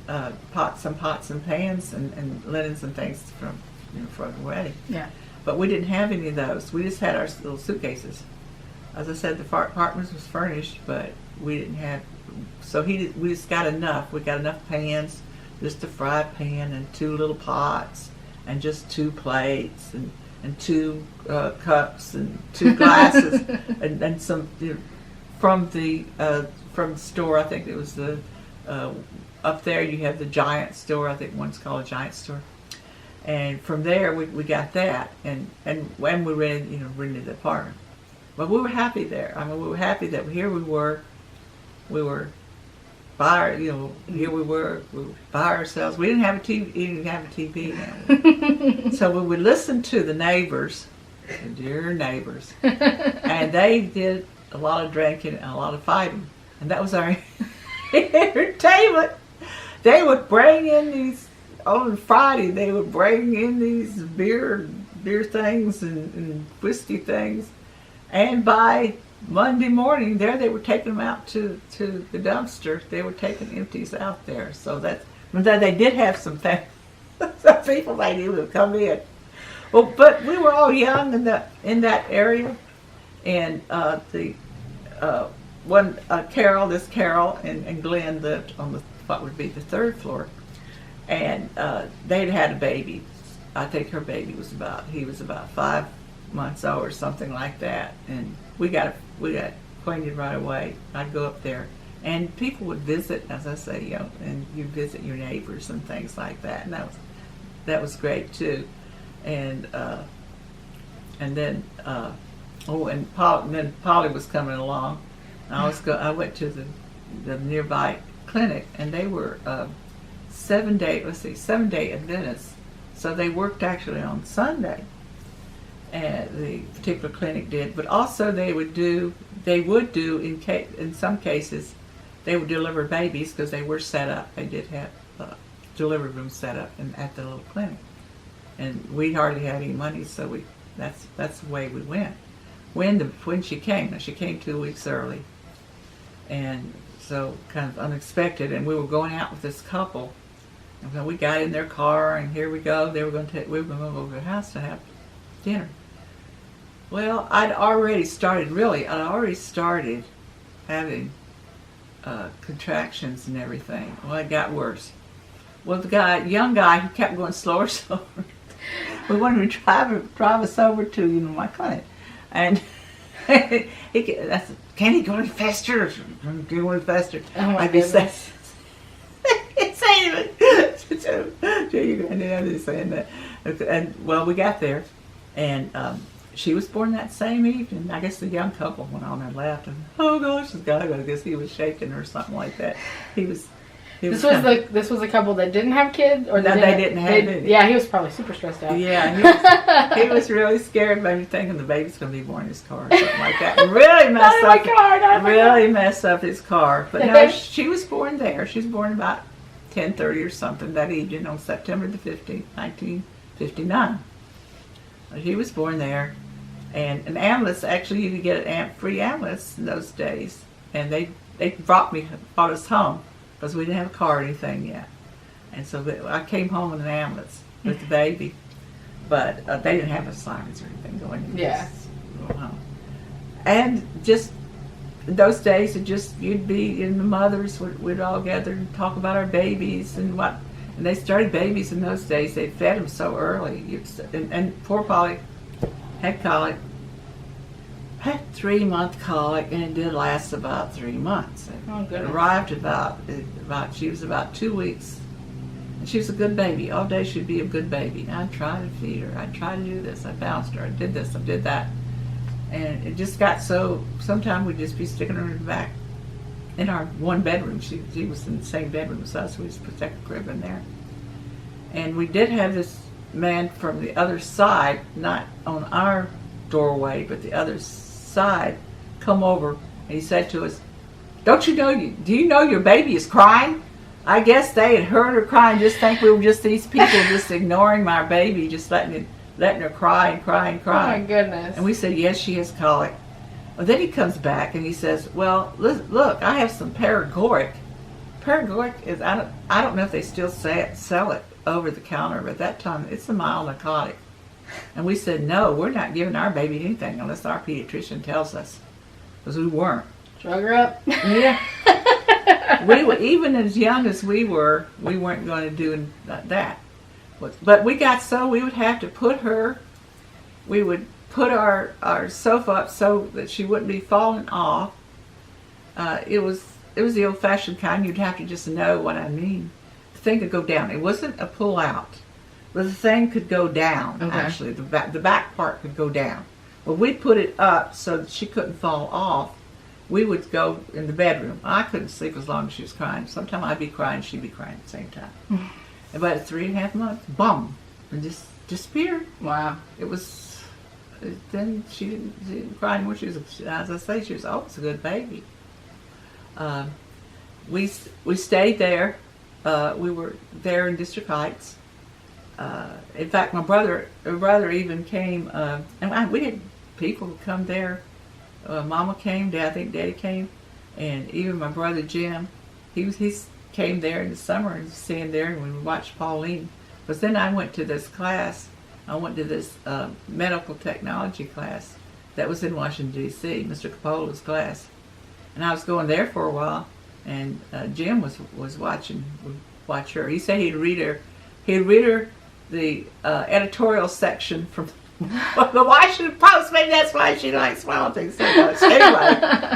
some pots and pans and linens and things for the wedding. Yeah. But we didn't have any of those. We just had our little suitcases. As I said, the apartment was furnished, but we didn't have. So we just got enough. We got enough pans, just a fry pan and 2 little pots, and just 2 plates and 2 cups and 2 glasses and some. From the store, I think it was the up there. You have the Giant store. I think one's called a Giant store. And from there, we got that, and when we rented the apartment. But we were happy there. I mean, we were happy that here we were by here we were by ourselves. We didn't have a TV. Now. So we would listen to the neighbors, the dear neighbors, and they did a lot of drinking and a lot of fighting, and that was our entertainment. They would bring in these on Friday. They would bring in these beer things and whiskey things, and by Monday morning, they were taking them out to the dumpster. They were taking empties out there. So they did have some people they knew would come in. Well, but we were all young in that area. And Carol and Glenn lived on what would be the 3rd floor, and they'd had a baby. I think her baby was about 5 months old or something like that, and we got acquainted right away. I'd go up there, and people would visit, as I say, and you'd visit your neighbors and things like that, and that was great too, and then. And then Polly was coming along. I went to the nearby clinic, and they were 7-day Adventists. So they worked actually on Sunday, and the particular clinic did. But also they would do in some cases, they would deliver babies because they were set up. They did have delivery rooms set up at the little clinic, and we hardly had any money, so that's the way we went. When she came 2 weeks early, and so kind of unexpected, and we were going out with this couple, and so we got in their car, and here we go. We were going to go over to the house to have dinner. Well, I'd already started having contractions and everything. Well, it got worse. Well, young guy, he kept going slower, slower. We wanted to drive us over to my clinic. And that's can he go any faster? Go any faster? Oh my I'd be saying, goodness. saying that. And well, we got there, and she was born that same evening. I guess the young couple went on and left, and oh gosh, I guess he was shaking or something like that. This was a couple that didn't have kids, or no, they didn't have any. Yeah, he was probably super stressed out. Yeah, he was really scared, maybe thinking the baby's going to be born in his car or something like that. And really messed up his car. But no, she was born there. She was born about 10:30 or something that evening on September the 15th, 1959. She was born there, and an ambulance, actually you could get an free ambulance in those days, and they brought us home because we didn't have a car or anything yet, and so I came home in an ambulance with the baby, but they didn't have a sirens or anything going. Yeah. And just those days, you'd be in the mothers we'd all gather and talk about our babies and they started babies in those days. They fed them so early, and poor Polly had colic, had 3-month colic, and it did last about 3 months. Oh, It goodness. arrived she was about 2 weeks, and she was a good baby. All day she'd be a good baby. I'd try to feed her. I'd try to do this. I bounced her. I did this. I did that. And it just got so, sometimes we'd just be sticking her in the back in our one bedroom. She was in the same bedroom as us. We just put that crib in there. And we did have this man from the other side, not on our doorway, but the other side, come over, and he said to us, do you know your baby is crying? I guess they had heard her crying, just think we were just these people just ignoring my baby, just letting her cry and cry and cry. Oh my goodness. And we said, yes, she has colic. Well, then he comes back and he says, well, look, I have some Paregoric. Paregoric is, I don't know if they still sell it over the counter, but at that time it's a mild narcotic. And we said, no, we're not giving our baby anything unless our pediatrician tells us, because we weren't. Drug her up. Yeah. We were, even as young as we weren't going to do that. But we got so we would have to we would put our sofa up so that she wouldn't be falling off. It was the old-fashioned kind. You'd have to just know what I mean. The thing could go down. It wasn't a pull-out, but the thing could go down. Okay. Actually, the back part could go down. Well, we'd put it up so that she couldn't fall off. We would go in the bedroom. I couldn't sleep as long as she was crying. Sometimes I'd be crying, she'd be crying at the same time. About 3.5 months, boom, and just disappeared. Wow. It was. Then she didn't cry anymore. She was, as I say, she was always a good baby. We stayed there. We were there in District Heights. In fact, my brother even came, and we had people come there. Mama came, I think Daddy came, and even my brother Jim, he came there in the summer and was staying there, and we watched Pauline. But then I went to this class. I went to this medical technology class that was in Washington D.C. Mr. Coppola's class, and I was going there for a while. And Jim was watching. Would watch her. He said he'd read her the editorial section from the Washington Post. Maybe that's why she likes politics so much.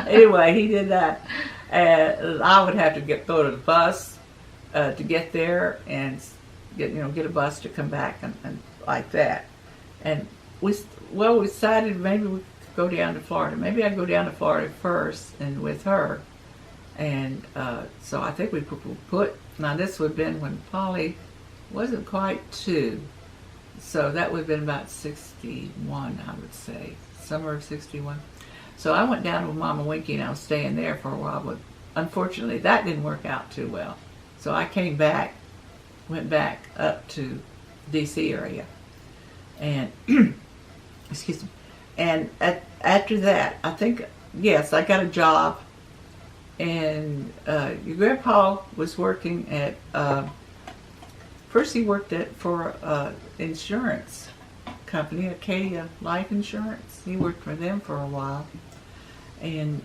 Anyway, he did that. And I would have to go to the bus to get there and get a bus to come back and like that. And we decided maybe we could go down to Florida. Maybe I'd go down to Florida first and with her. And so I think we put, now this would have been when Polly wasn't quite 2. So that would have been about 61, I would say, summer of 61. So I went down with Mama Winky and I was staying there for a while, but unfortunately that didn't work out too well. So I went back up to D.C. area. And, excuse me, and after that, I think, yes, I got a job. And your grandpa was working at, first he worked for insurance company, Acadia Life Insurance. He worked for them for a while. And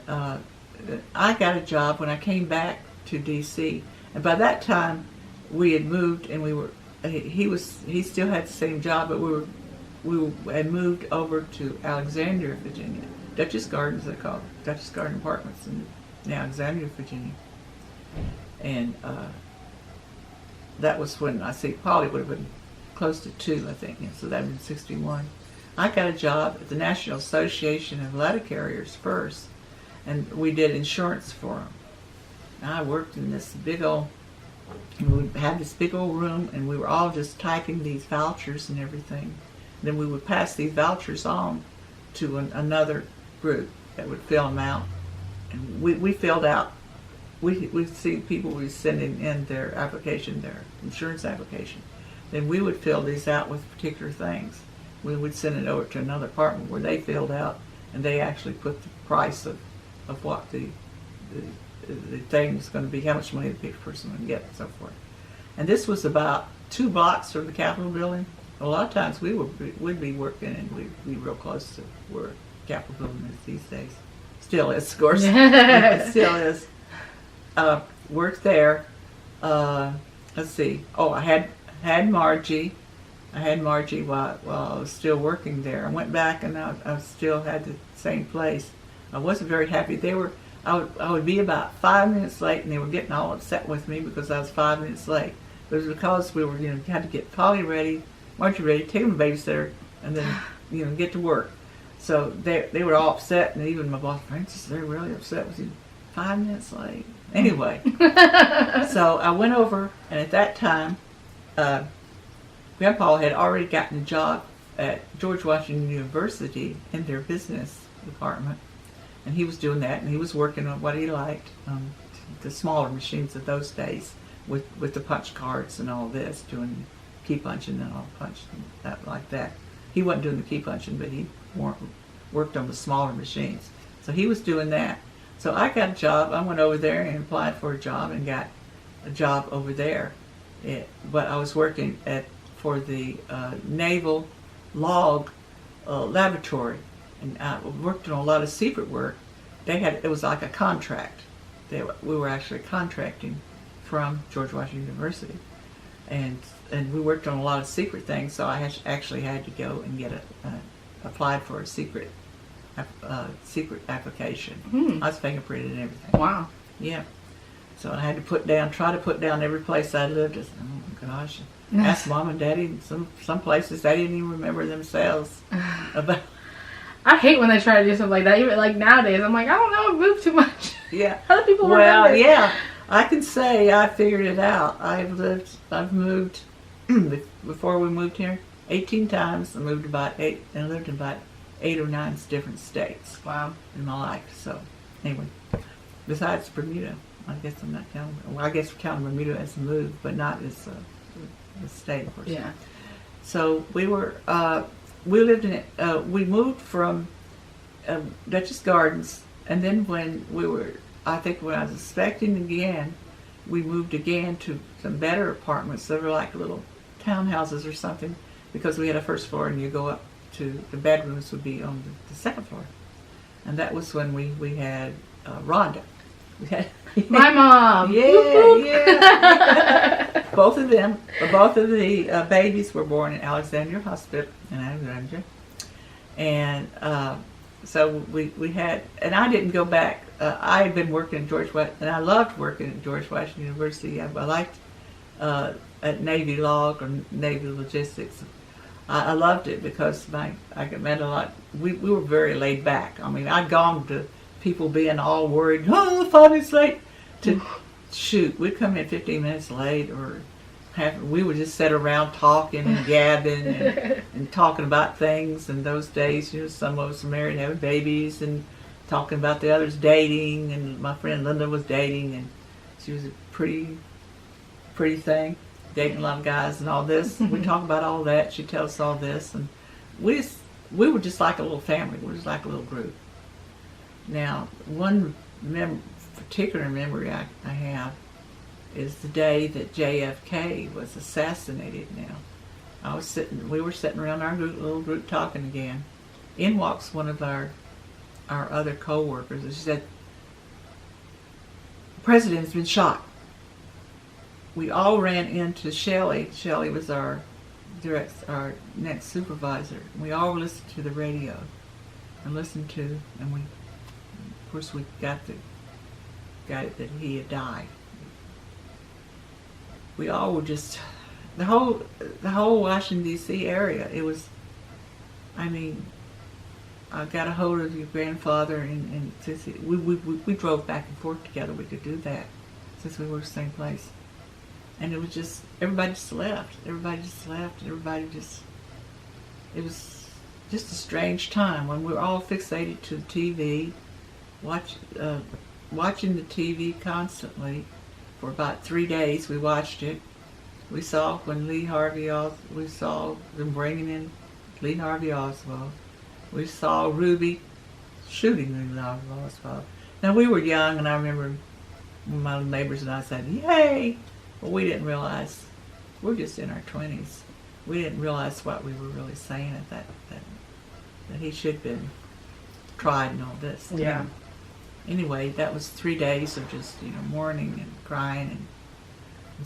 I got a job when I came back to D.C. And by that time, we had moved, and he still had the same job, but we had moved over to Alexandria, Virginia, Duchess Gardens, they call it, Duchess Garden Apartments in now Alexandria, Virginia. And that was when I think Polly would have been close to 2, I think. And so that would have been 61. I got a job at the National Association of Letter Carriers first, and we did insurance for them. And I worked in this big old, we had this big old room, and we were all just typing these vouchers and everything. Then we would pass these vouchers on to another group that would fill them out. And we filled out, we see people were sending in their application, their insurance application. Then we would fill these out with particular things. We would send it over to another department where they filled out, and they actually put the price of what the thing was going to be, how much money the person would get, and so forth. And this was about 2 blocks from the Capitol building. A lot of times we'd be working, and we'd be real close to where Capitol building is these days. Still is, of course. It still is. Worked there. Let's see. Oh, I had Margie. I had Margie while I was still working there. I went back, and I still had the same place. I wasn't very happy. I would be about 5 minutes late, and they were getting all upset with me because I was 5 minutes late. But it was because we were, had to get Polly ready, Margie ready, take them to the babysitter, and then, get to work. So they were all upset, and even my boss, Francis, they're really upset with you. 5 minutes late. Anyway, so I went over, and at that time, Grandpa had already gotten a job at George Washington University in their business department, and he was doing that, and he was working on what he liked, the smaller machines of those days, with the punch cards and all this, doing key punching and all punch and that like that. He wasn't doing the key punching, but he worked on the smaller machines. So he was doing that. So I got a job. I went over there and applied for a job and got a job over there. But I was working for the Naval Log Laboratory, and I worked on a lot of secret work. It was like a contract. We were actually contracting from George Washington University, and we worked on a lot of secret things. So I actually had to go and get applied for a secret application. I was fingerprinted and everything. Wow. Yeah. So I had to try to put down every place I lived. Oh my gosh. Ask Mom and Daddy. Some places they didn't even remember themselves about. I hate when they try to do something like that. Even like nowadays, I'm like, I don't know, I've moved too much. Yeah. How do people remember? Well, yeah. I can say I figured it out. I've moved before we moved here 18 times. I moved about 8 and lived in about 8 or 9 different states. Wow. In my life. So anyway, besides Bermuda, I guess I'm not counting. Well, I guess we're counting Bermuda as a move, but not as a state, of course. Yeah. So we lived in it. We moved from Duchess Gardens, and then when I was expecting again, we moved again to some better apartments. They were like little townhouses or something, because we had a first floor, and you go up to the bedrooms would be on the second floor, and that was when we had Rhonda. My mom. Yeah. Both of the babies were born in Alexandria Hospital in Alexandria, and so we had, and I didn't go back. I had been working at George Washington, and I loved working at George Washington University. I liked at Navy Log or Navy Logistics. I loved it because I met a lot. We were very laid back. I mean, I'd gone to people being all worried, 5 minutes late, to shoot. We'd come in 15 minutes late, or we would just sit around talking and gabbing and talking about things. In those days, some of us were married, having babies, and talking about the others dating. And my friend Linda was dating, and she was a pretty thing, dating a lot of guys and all this. We talk about all that. She tells us all this, and we were just like a little family. We were just like a little group. Now, one particular memory I have is the day that JFK was assassinated. Now, we were sitting around our little group talking again. In walks one of our other co-workers, and she said, "The president has been shot." We all ran into Shelley. Shelley was our next supervisor. We all listened to the radio. and listened to, and of course, we got it that he had died. We all were just the whole Washington D.C. area. It was, I mean, I got a hold of your grandfather, and we drove back and forth together. We could do that since we were in the same place, and it was just everybody just left. It was just a strange time when we were all fixated to the TV, watching the TV constantly for about 3 days. We watched it. We saw when we saw them bringing in Lee Harvey Oswald. We saw Ruby shooting Lee Harvey Oswald. Now, we were young, and I remember when my neighbors and I said, "Yay!" But we didn't realize, we're just in our 20s. We didn't realize what we were really saying at that he should have been tried and all this. Yeah. Anyway, that was 3 days of just, mourning and crying and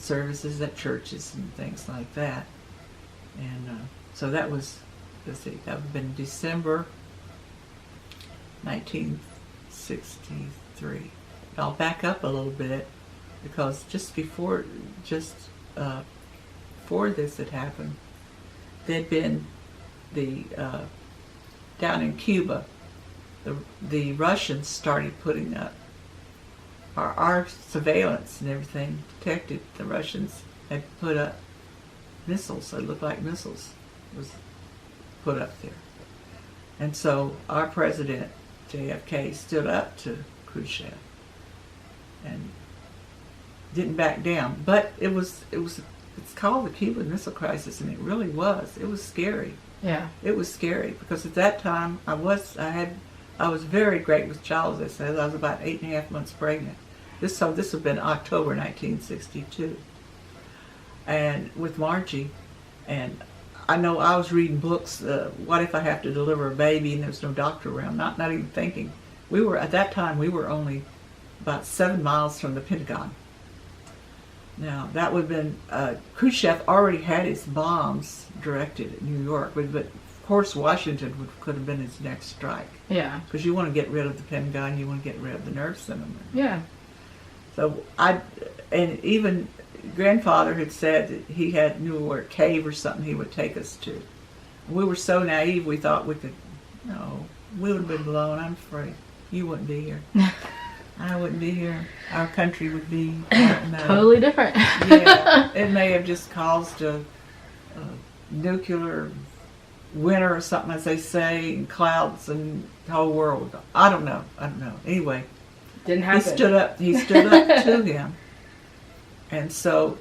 services at churches and things like that. And so that was, that would have been December 1963. I'll back up a little bit, because just before this had happened, there'd been down in Cuba, the Russians started putting up our surveillance and everything detected the Russians had put up missiles that looked like missiles was put up there. And so our president, JFK, stood up to Khrushchev and didn't back down. But it's called the Cuban Missile Crisis, and it really was. It was scary. Yeah. It was scary because at that time I was very great with child, as I said. I was about 8.5 months pregnant. This would have been October 1962, and with Margie, and I know I was reading books. What if I have to deliver a baby and there's no doctor around? Not even thinking. At that time we were only about 7 miles from the Pentagon. Now that would have been Khrushchev already had his bombs directed at New York, but of course Washington could have been his next strike. Yeah. Because you want to get rid of the Pentagon, you want to get rid of the nerve center. Yeah. So and even grandfather had said that he knew where a cave or something he would take us to. We were so naive, we thought we would have been blown. I'm afraid you wouldn't be here. I wouldn't be here. Our country would be totally different. Yeah, it may have just caused a nuclear winter or something, as they say, and clouds and the whole world. I don't know. Anyway, didn't happen. He stood up to him, and so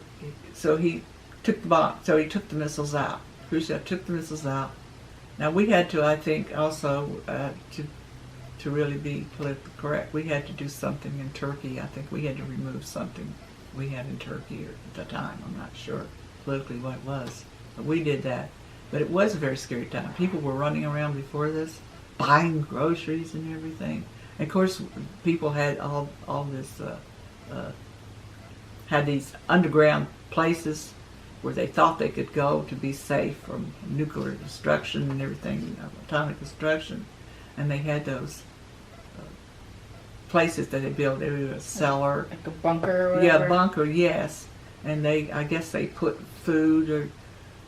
he took the bomb. So he took the missiles out. Khrushchev took the missiles out. Now we had to, I think, also to really be politically correct, we had to do something in Turkey. I think we had to remove something we had in Turkey at the time. I'm not sure politically what it was, but we did that. But it was a very scary time. People were running around before this, buying groceries and everything. And of course, people had all this, had these underground places where they thought they could go to be safe from nuclear destruction and everything, atomic destruction. And they had those places that they built. There was a cellar. Like a bunker or whatever? Yeah, bunker, yes. And I guess they put food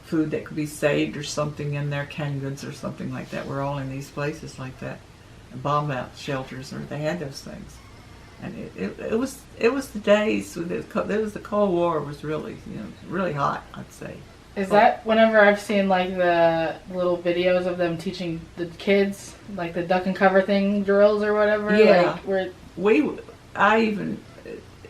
that could be saved or something in their canned goods or something like that. We're all in these places like that. And bomb out shelters, or they had those things. And it was the days, it was the Cold War was really, really hot, I'd say. Is that whenever I've seen like the little videos of them teaching the kids like the duck and cover thing drills or whatever? Yeah. Like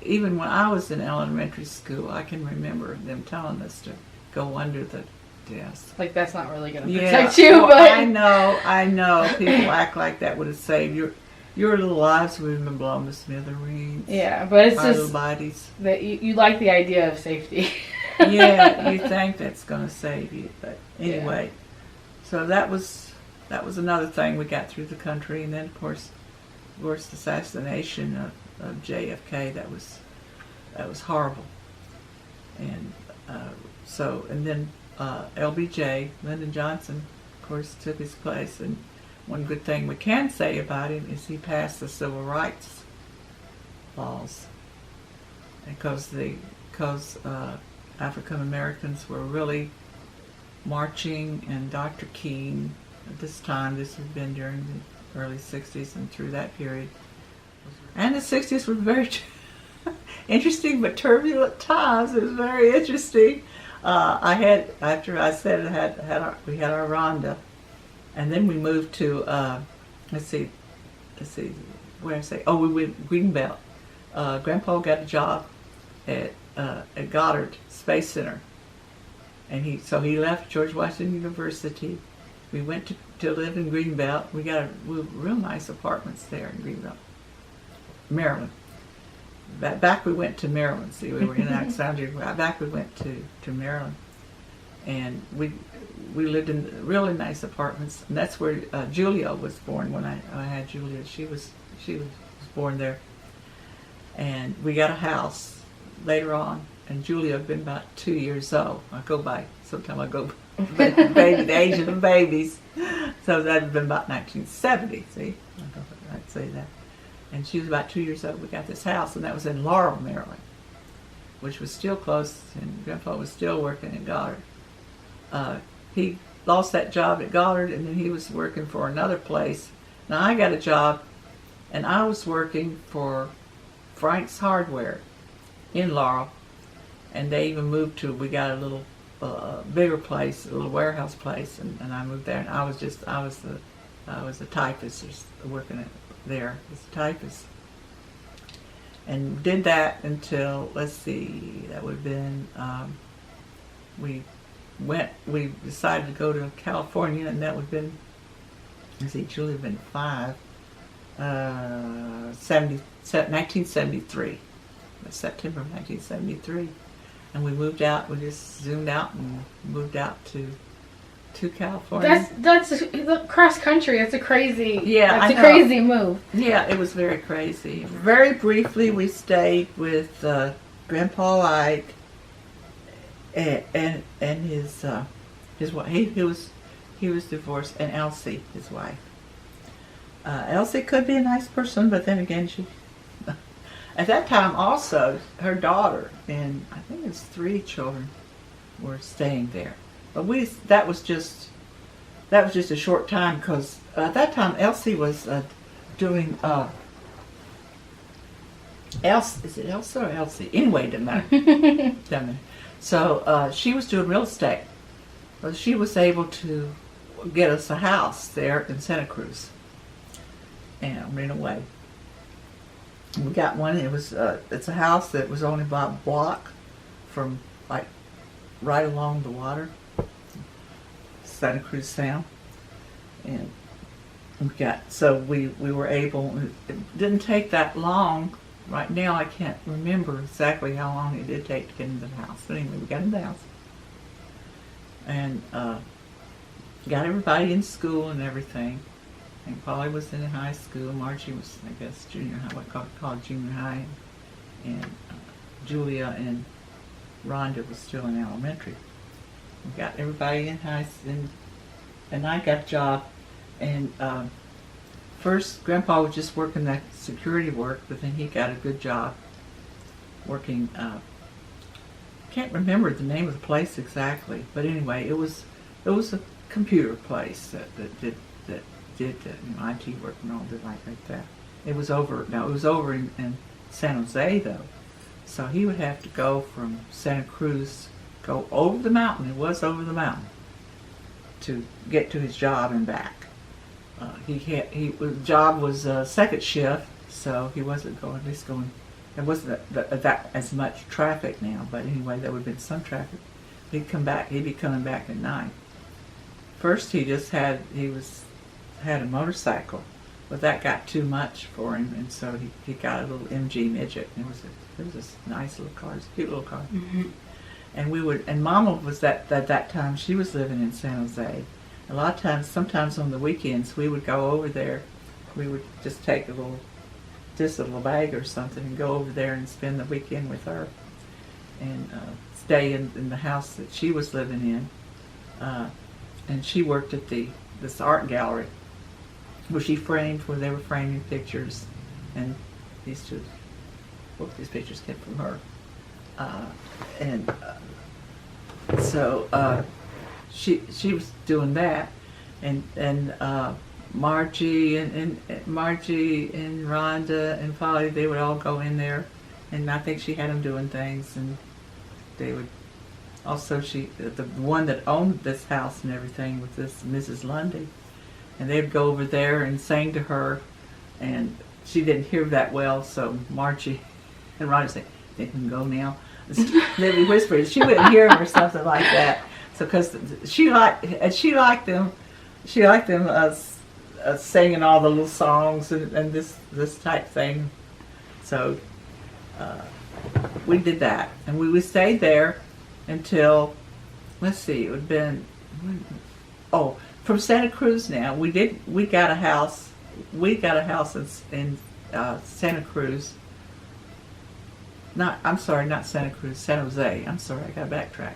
even when I was in elementary school, I can remember them telling us to go under the desk. Like that's not really going to protect you, but I know. People act like that would have saved your little lives would have been blown to smithereens. Yeah, but it's our just little bodies. That you like the idea of safety. Yeah, you think that's going to save you, but anyway. Yeah. So that was another thing we got through the country, and then of course the assassination of JFK. That was horrible, and then LBJ, Lyndon Johnson, of course, took his place, and one good thing we can say about him is he passed the civil rights laws, because African Americans were really marching, and Dr. King at this time, this had been during the early 60s and through that period, and the 60s were very interesting but turbulent times. It was very interesting. After I said it, we had our Rhonda, and then we moved to let's see, where I say, oh, we went Greenbelt. Grandpa got a job at Goddard Space Center, and he left George Washington University. We went to live in Greenbelt. We got real nice apartments there in Greenbelt, Maryland. Back we went to Maryland. See, we were in Alexandria. Back we went to Maryland, and we lived in really nice apartments. And that's where Julia was born. When I had Julia, she was born there. And we got a house later on. And Julia had been about 2 years old. Sometimes I go the age of the babies. So that had been about 1970. See, I'd say that. And she was about 2 years old. We got this house, and that was in Laurel, Maryland, which was still close, and Grandpa was still working at Goddard. He lost that job at Goddard, and then he was working for another place. Now I got a job, and I was working for Frank's Hardware in Laurel, and they even moved we got a little bigger place, a little warehouse place, and I moved there, and I was the typist, just working there as a typist, and did that until, let's see, that would have been, we decided to go to California, and that would have been, Julie would have been 5, 1973, September of 1973, and we moved out, we just zoomed out and moved out to California. That's cross country. It's a crazy. Yeah, it's a crazy move. Yeah, it was very crazy. Very briefly, we stayed with Grandpa Ike and his wife. He was divorced, and Elsie, his wife. Elsie could be a nice person, but then again, she at that time also her daughter and I think it's 3 children were staying there. But that was just a short time, because at that time Elsie was doing is it Elsa or Elsie? Anyway, doesn't matter. So she was doing real estate. Well, she was able to get us a house there in Santa Cruz and rent away. We got one. It's a house that was only about a block from right along the water. Santa Cruz Sound, and we were able. It didn't take that long. Right now, I can't remember exactly how long it did take to get into the house. But anyway, we got in the house, and got everybody in school and everything. And Polly was in high school. Margie was, I guess, junior high, what called junior high, and Julia and Rhonda was still in elementary. We got everybody in high school, and I got a job. And first, Grandpa was just working that security work, but then he got a good job working. Can't remember the name of the place exactly, but anyway, it was a computer place that did IT work and all that like that. It was over in San Jose though, so he would have to go from Santa Cruz. Go over the mountain. It was over the mountain to get to his job and back. The job was second shift, so he wasn't going. There wasn't that as much traffic now, but anyway, there would have been some traffic. He'd come back. He'd be coming back at 9. First, he had a motorcycle, but that got too much for him, and so he got a little MG Midget. It was a nice little car. It was a cute little car. Mm-hmm. And Mama was at that time, she was living in San Jose. A lot of times, sometimes on the weekends, we would go over there. We would just take a little bag or something and go over there and spend the weekend with her. And stay in the house that she was living in. And she worked at this art gallery where she framed, where they were framing pictures, and these two, both these pictures came from her. So she was doing that, and Margie and Rhonda and Polly, they would all go in there, and I think she had them doing things, and they would also, the one that owned this house and everything was this Mrs. Lundy, and they'd go over there and sing to her, and she didn't hear that well, so Margie and Rhonda say, "They can go now." They'd be whispering. She wouldn't hear them or something like that. So because she liked them singing all the little songs and this type thing. So we did that, and we stayed there until, let's see, it would have been, from Santa Cruz. Now we got a house in Santa Cruz. Not Santa Cruz, San Jose. I'm sorry, I got to backtrack.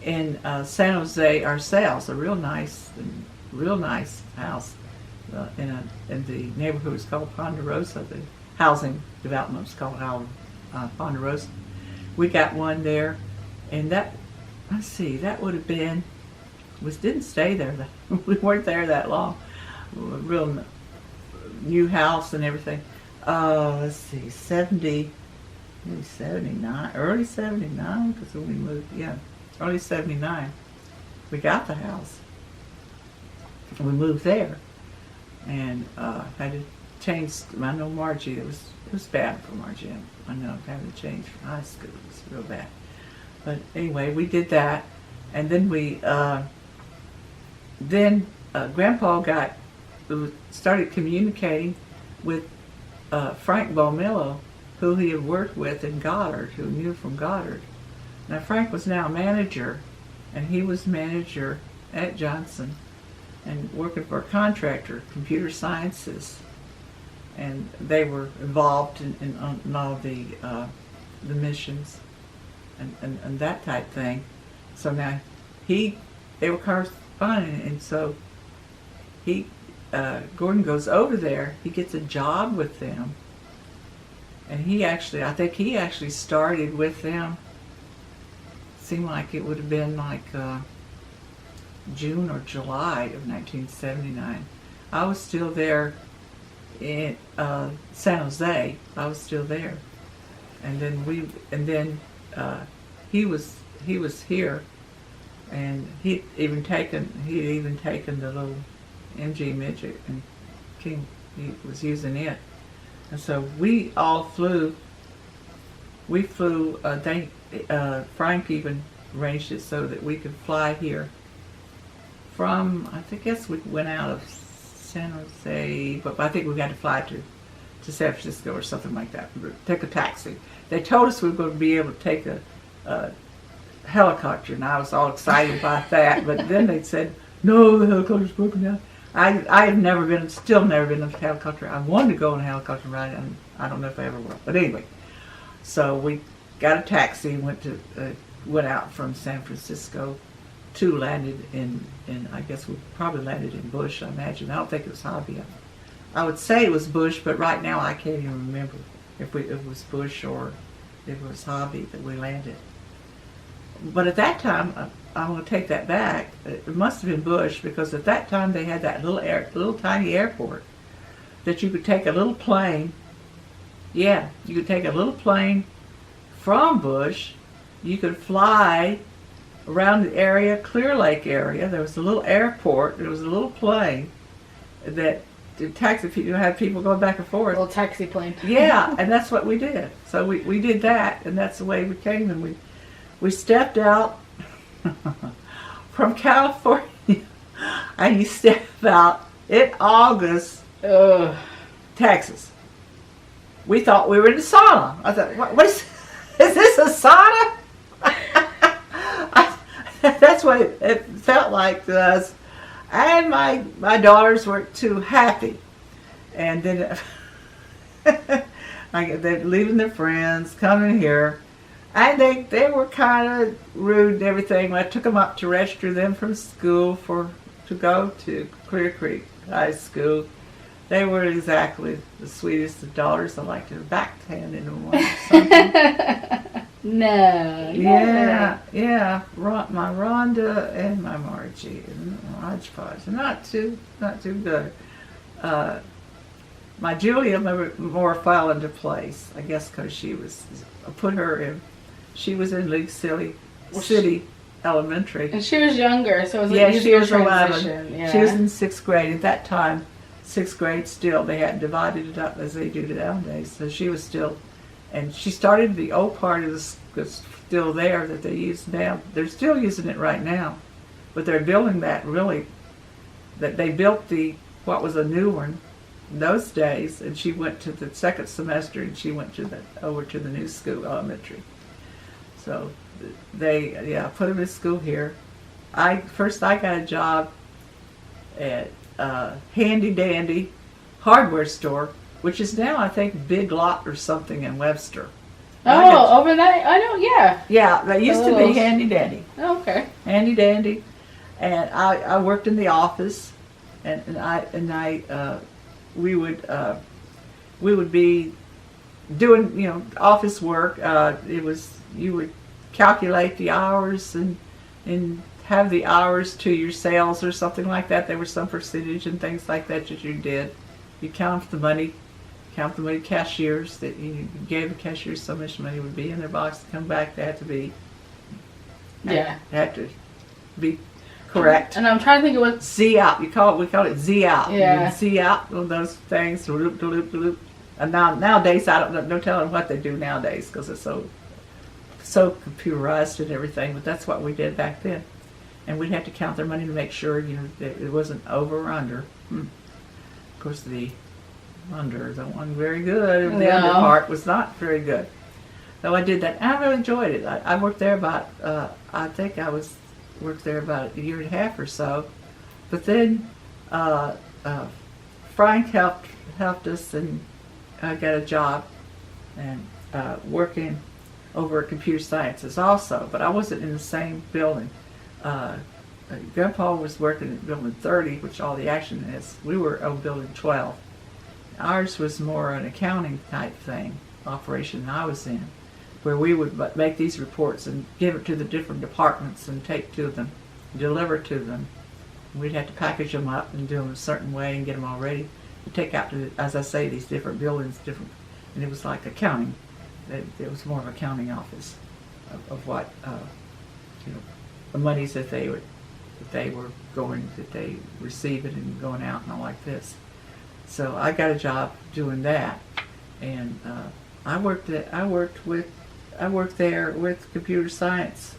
In San Jose ourselves, a real nice house in the neighborhood was called Ponderosa. The housing development was called Ponderosa. We got one there, and that would have been, didn't stay there. We weren't there that long. Real new house and everything. Let's see, maybe 79, early 79, because when we moved, early 79, we got the house. We moved there, and had to change. I know Margie, it was bad for Margie. I know having to change from high school, it was real bad. But anyway, we did that, and then Grandpa started communicating with Frank Bomillo, who he had worked with in Goddard, who knew from Goddard. Now Frank was now manager, and he was manager at Johnson and working for a contractor, Computer Sciences, and they were involved in all the missions and that type thing. So now they were corresponding, and so Gordon goes over there. He gets a job with them. And I think he actually started with them. Seemed like it would have been like June or July of 1979. I was still there in San Jose. I was still there, and then he was here, and he'd even taken the little MG midget, and he was using it. And so we all flew. Frank even arranged it so that we could fly here from, I guess we went out of San Jose, but I think we got to fly to San Francisco or something like that. Take a taxi. They told us we were going to be able to take a helicopter, and I was all excited about that, but then they said, no, the helicopter's broken down. I've still never been in a helicopter. I wanted to go on a helicopter ride, and I don't know if I ever will. But anyway, so we got a taxi and went out from San Francisco landed in I guess we probably landed in Bush, I imagine. I don't think it was Hobby. I would say it was Bush, but right now I can't even remember if it was Bush or if it was Hobby that we landed. But at that time, I'm going to take that back. It must have been Bush, because at that time they had that little tiny airport that you could take a little plane. Yeah, you could take a little plane from Bush. You could fly around the area, Clear Lake area. There was a little airport. There was a little plane that taxi people, had people going back and forth. A little taxi plane. Yeah, and that's what we did. So we did that, and that's the way we came, and we stepped out from California, and you step out in August, Texas. We thought we were in a sauna. I thought, what is this a sauna? That's what it felt like to us. And my daughters weren't too happy. And then they're leaving their friends, coming here. And they were kind of rude and everything. I took them up to register them from school to go to Clear Creek high school. They were exactly the sweetest of daughters. I like to backhand into one or something. No. Yeah. My Rhonda and my Margie and hodgepodge. Not too good. My Julia more fell into place. I guess because I put her in. She was in League City Elementary. And she was younger, so it was an easier transition. 11. Yeah. She was in 6th grade at that time. 6th grade still, they hadn't divided it up as they do nowadays. So she was still, and she started the old part of the still there that they use now. They're still using it right now, but they're building that that they built what was a new one in those days, and she went to the second semester and she went over to the new school, elementary. So they put them in school here. First I got a job at Handy Dandy hardware store, which is now I think Big Lot or something in Webster. Oh, over that I know, yeah. Yeah, that used to be Handy Dandy. Oh, okay. Handy Dandy, and I worked in the office, and we would be doing office work. You would calculate the hours and have the hours to your sales or something like that. There was some percentage and things like that you did. You count the money, cashiers that you gave the cashiers so much money would be in their box to come back. They had to be correct. And I'm trying to think of what Z out. We call it Z out. Yeah. Z out on those things. And nowadays I don't know. No telling what they do nowadays because it's so computerized and everything. But that's what we did back then. And we'd have to count their money to make sure that it wasn't over or under. Of course, the under wasn't very good. The under part was not very good. So I did that. I really enjoyed it. I worked there about worked there about a year and a half or so. But then Frank helped us, and I got a job and working over at Computer Sciences also. But I wasn't in the same building. Grandpa was working at building 30, which all the action is. We were on building 12. Ours was more an accounting type thing, operation than I was in, where we would make these reports and give it to the different departments and take to them, deliver to them. We'd have to package them up and do them a certain way and get them all ready to take out to, as I say, these different buildings, and it was like accounting. It was more of an accounting office of what the monies that they receiving and going out and all like this. So I got a job doing that, and I worked there with computer science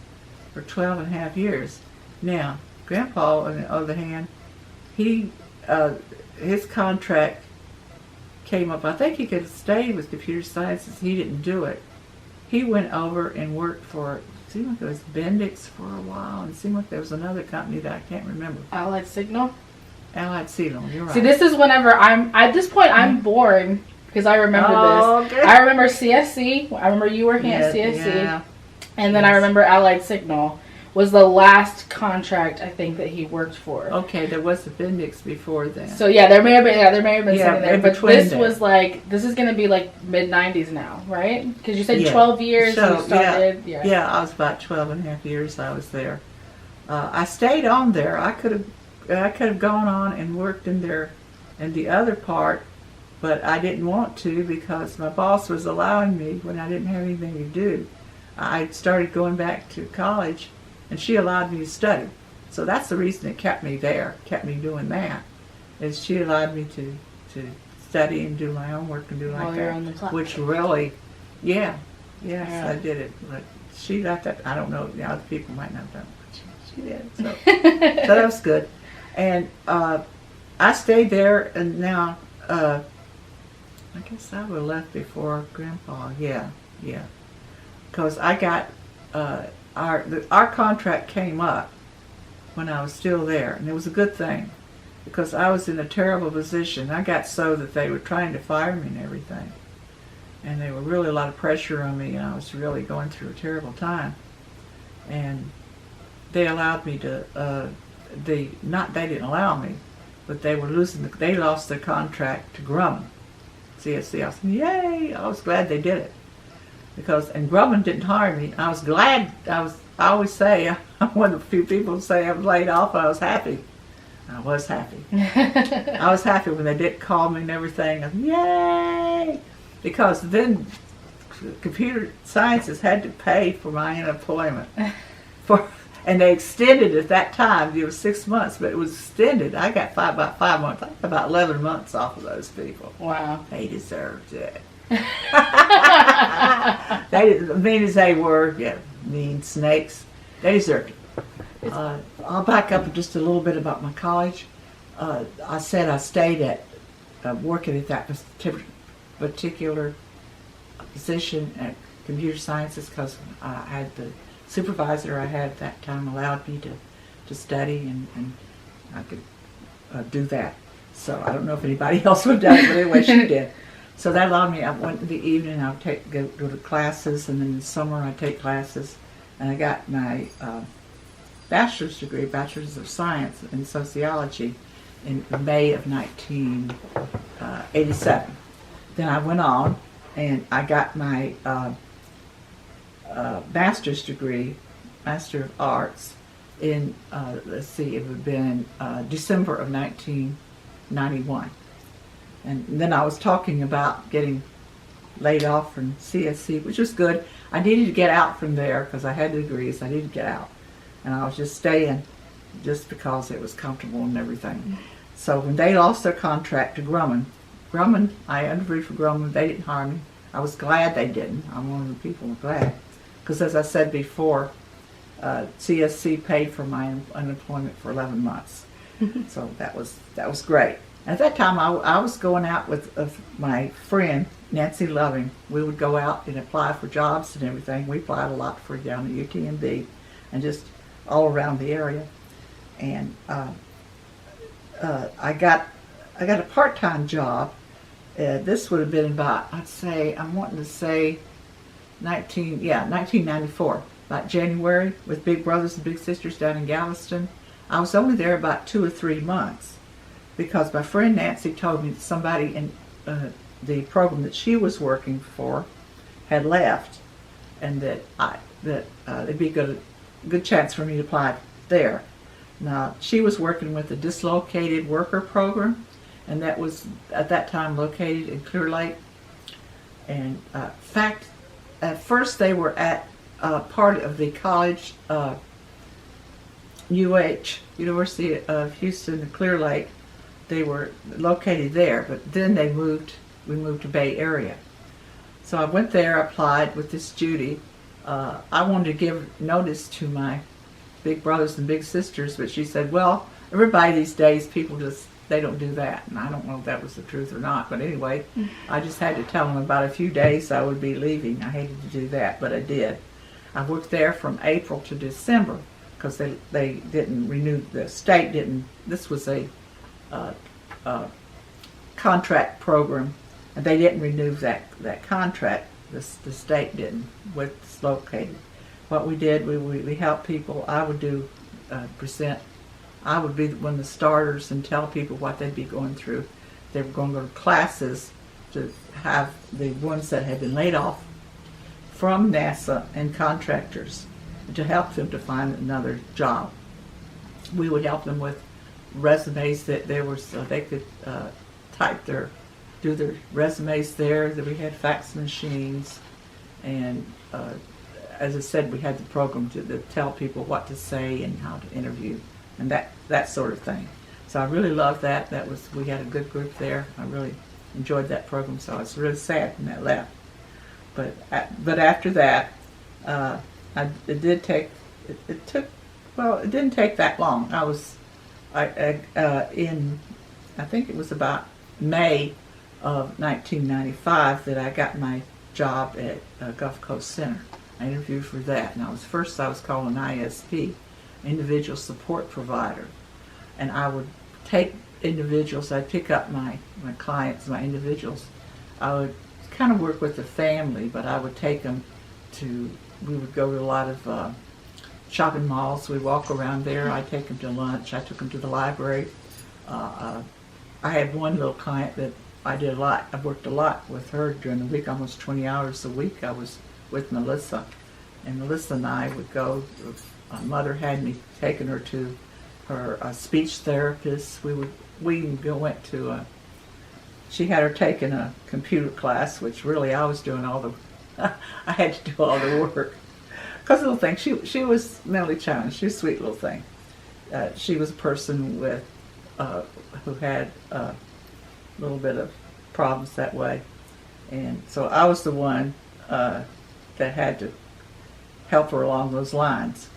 for 12 and a half years. Now, Grandpa, on the other hand, his contract came up. I think he could have stayed with computer sciences. He didn't do it. He went over and worked for, it seemed like it was Bendix for a while, and it seemed like there was another company that I can't remember. Allied Signal? Allied Signal, you're right. See, this is whenever at this point, I'm bored, because I remember this. Okay. I remember CSC. I remember you working at CSC. Yeah. And then I remember Allied Signal was the last contract, I think, that he worked for. Okay, there was a Bendix before then. So yeah, there may have been something there, but this there. Was like, this is going to be like mid-90s now, right? Because you said 12 years you started. Yeah, I was about 12 and a half years I was there. I stayed on there. I could have gone on and worked in there in the other part, but I didn't want to because my boss was allowing me when I didn't have anything to do. I started going back to college, and she allowed me to study. So that's the reason it kept me there, kept me doing that, is she allowed me to study and do my own work and do like that. On the clock. Which really, yes, I did it. But she got that. I don't know, other people might not have done it, but she did. So, so that was good. And I stayed there, and now, I guess I would have left before Grandpa, yeah. Because I got, our contract came up when I was still there, and it was a good thing because I was in a terrible position. I got so that they were trying to fire me and everything, and there were really a lot of pressure on me, and I was really going through a terrible time. And they allowed me to. They didn't allow me. but they lost their contract to Grumman, CSC. I said, yay! I was glad they did it. And Grumman didn't hire me. I was glad. I always say, I'm one of the few people who say I was laid off, but I was happy. I was happy. I was happy when they did call me and everything. I said, yay! Because then computer sciences had to pay for my unemployment. And they extended it at that time. It was 6 months, but it was extended. I got about 5 months. I got about 11 months off of those people. Wow. They deserved it. They, mean as they were, mean snakes, they deserved it. I'll back up just a little bit about my college. I said I stayed at working at that particular position at computer sciences because I had the supervisor I had at that time allowed me to study and I could do that. So I don't know if anybody else would have done it, but anyway, she did. So that allowed me. I went in the evening. I would go to classes, and then in the summer I take classes. And I got my bachelor's degree, Bachelor's of Science in Sociology, in May of 1987. Then I went on, and I got my master's degree, Master of Arts, in let's see, it would have been December of 1991. And then I was talking about getting laid off from CSC, which was good. I needed to get out from there because I had the degrees. I needed to get out. And I was just staying just because it was comfortable and everything. So when they lost their contract to Grumman, I interviewed for Grumman. They didn't hire me. I was glad they didn't. I'm one of the people who are glad. Because as I said before, CSC paid for my unemployment for 11 months. So that was great. At that time, I was going out with my friend, Nancy Loving. We would go out and apply for jobs and everything. We applied a lot for down at UTMB and just all around the area. And I got a part-time job. This would have been about, I'm wanting to say 1994, about January, with Big Brothers and Big Sisters down in Galveston. I was only there about 2 or 3 months. Because my friend Nancy told me that somebody in the program that she was working for had left, and that it'd be a good chance for me to apply there. Now, she was working with the Dislocated Worker Program, and that was at that time located in Clear Lake. And in fact, at first they were at part of the college, University of Houston in Clear Lake. They were located there, but then we moved to Bay Area. So I went there, applied with this Judy. I wanted to give notice to my Big Brothers and Big Sisters, but she said, well, everybody these days, they don't do that. And I don't know if that was the truth or not, but anyway, I just had to tell them about a few days I would be leaving. I hated to do that, but I did. I worked there from April to December because they didn't renew, the state didn't, this was a contract program, and they didn't renew that contract. The state didn't, where it's located. What we did, we helped people. I would do I would be one of the starters and tell people what they'd be going through. They were going to go to classes to have the ones that had been laid off from NASA and contractors to help them to find another job. We would help them with resumes that they could do their resumes there. That we had fax machines, and as I said, we had the program to tell people what to say and how to interview and that sort of thing. So I really loved that. We had a good group there. I really enjoyed that program. So I was really sad when that left. But after that, it didn't take that long. I think it was about May of 1995 that I got my job at Gulf Coast Center. I interviewed for that, and I was called an ISP, Individual Support Provider, and I would take individuals. I'd pick up my clients, my individuals. I would kind of work with the family, but I would take them we would go to a lot of shopping malls. We walk around there. I take them to lunch. I took them to the library. I had one little client that I worked a lot with her during the week, almost 20 hours a week. I was with Melissa, and Melissa and I would go. Mother had me taking her to her speech therapist. We even went to. She had her taking a computer class, which really I was doing all the. I had to do all the work. Because little thing, she was mentally challenged. She was a sweet little thing. She was a person with who had a little bit of problems that way, and so I was the one that had to help her along those lines.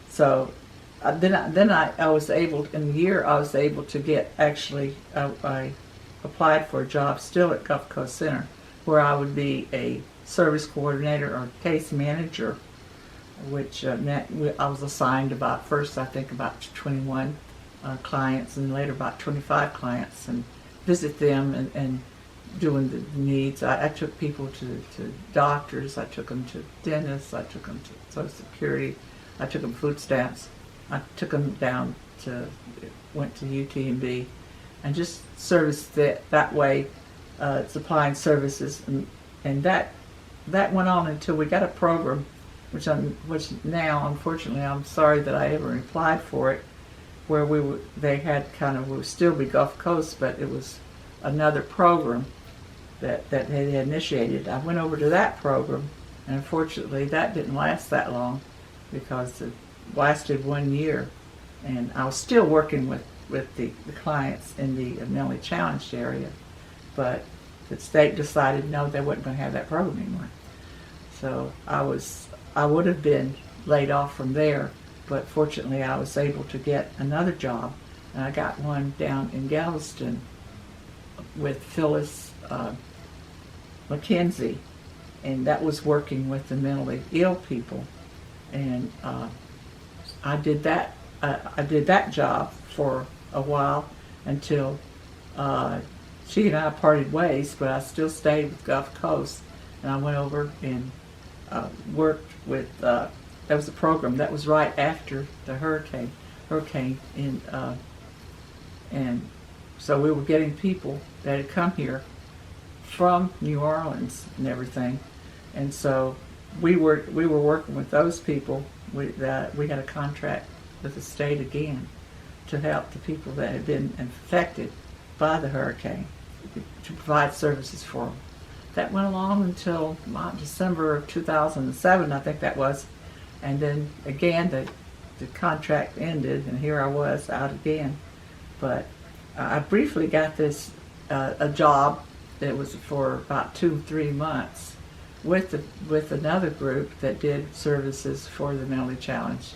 So then I was able, in the year I was able to get, actually I applied for a job still at Gulf Coast Center, where I would be a service coordinator or case manager, which meant I was assigned about 21 clients, and later about 25 clients, and visit them and doing the needs. I took people to doctors, I took them to dentists, I took them to Social Security, I took them food stamps, I took them down went to UTMB, and just serviced that way, supplying services, and that went on until we got a program, which now, unfortunately, I'm sorry that I ever applied for it, where we would still be Gulf Coast, but it was another program that they had initiated. I went over to that program, and unfortunately that didn't last that long, because it lasted 1 year, and I was still working with the clients in the mentally challenged area, but the state decided no, they weren't going to have that program anymore. So I would have been laid off from there, but fortunately I was able to get another job, and I got one down in Galveston with Phyllis McKenzie, and that was working with the mentally ill people, and I did that job for a while until she and I parted ways, but I still stayed with Gulf Coast, and I went over and worked with, that was a program that was right after the hurricane, and so we were getting people that had come here from New Orleans and everything, and so we were working with those people. We had a contract with the state again to help the people that had been affected by the hurricane, to provide services for them. That went along until December of 2007, I think that was, and then again the contract ended, and here I was out again. But I briefly got this a job that was for about 2-3 months with another group that did services for the mentally challenged.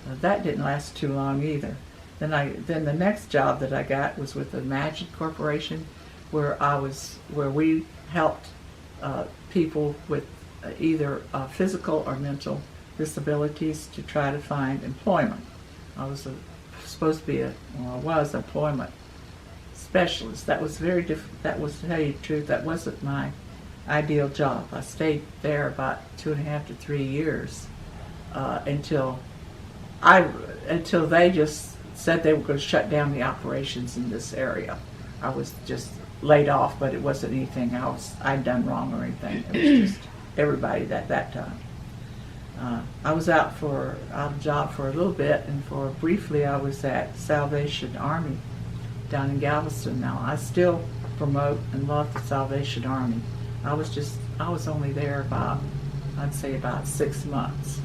That didn't last too long either. Then the next job that I got was with the Imagine Corporation, where we helped people with either physical or mental disabilities to try to find employment. I was supposed to be I was an employment specialist. That was very different. That was, to tell you the truth, that wasn't my ideal job. I stayed there about 2.5 to 3 years until they just said they were going to shut down the operations in this area. I was just laid off, but it wasn't anything I'd done wrong or anything. It was just everybody at that time. I was out of job for a little bit, and briefly I was at Salvation Army down in Galveston. Now I still promote and love the Salvation Army. I was only there I'd say about 6 months,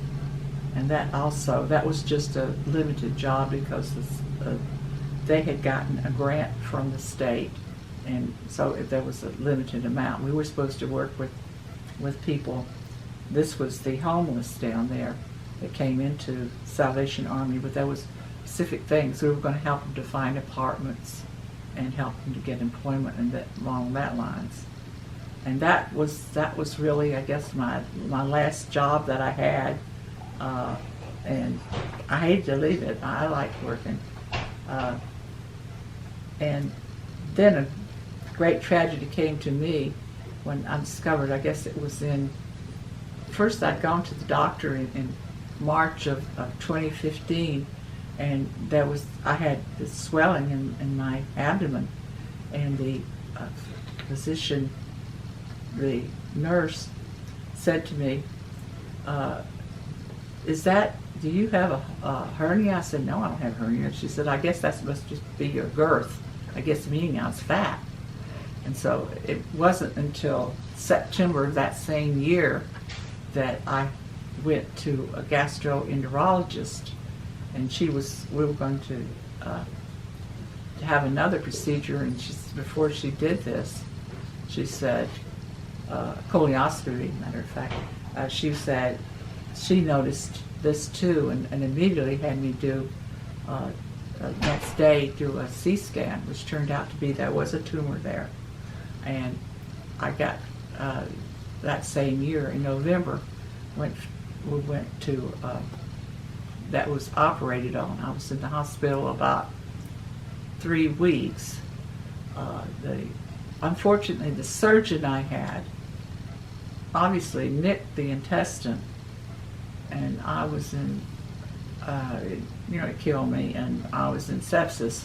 and that was just a limited job because they had gotten a grant from the state, and so there was a limited amount. We were supposed to work with people. This was the homeless down there that came into Salvation Army, but there was specific things. We were going to help them to find apartments and help them to get employment and along that lines. And that was really, I guess, my last job that I had, and I hated to leave it. I liked working. And then a great tragedy came to me when I discovered, I guess it was first I'd gone to the doctor in March of 2015 and I had this swelling in my abdomen, and the physician, the nurse, said to me, do you have a hernia? I said, no, I don't have a hernia. She said, I guess that must just be your girth. I guess meaning I was fat. And so it wasn't until September of that same year that I went to a gastroenterologist, and we were going to have another procedure, and before she did this, she said, colonoscopy, matter of fact, she said she noticed this too, and immediately had me do next day do a C-scan, which turned out to be there was a tumor there. And I got that same year in November, we went to that was operated on. I was in the hospital about 3 weeks. Unfortunately, the surgeon I had obviously nicked the intestine, and I was in, it killed me, and I was in sepsis,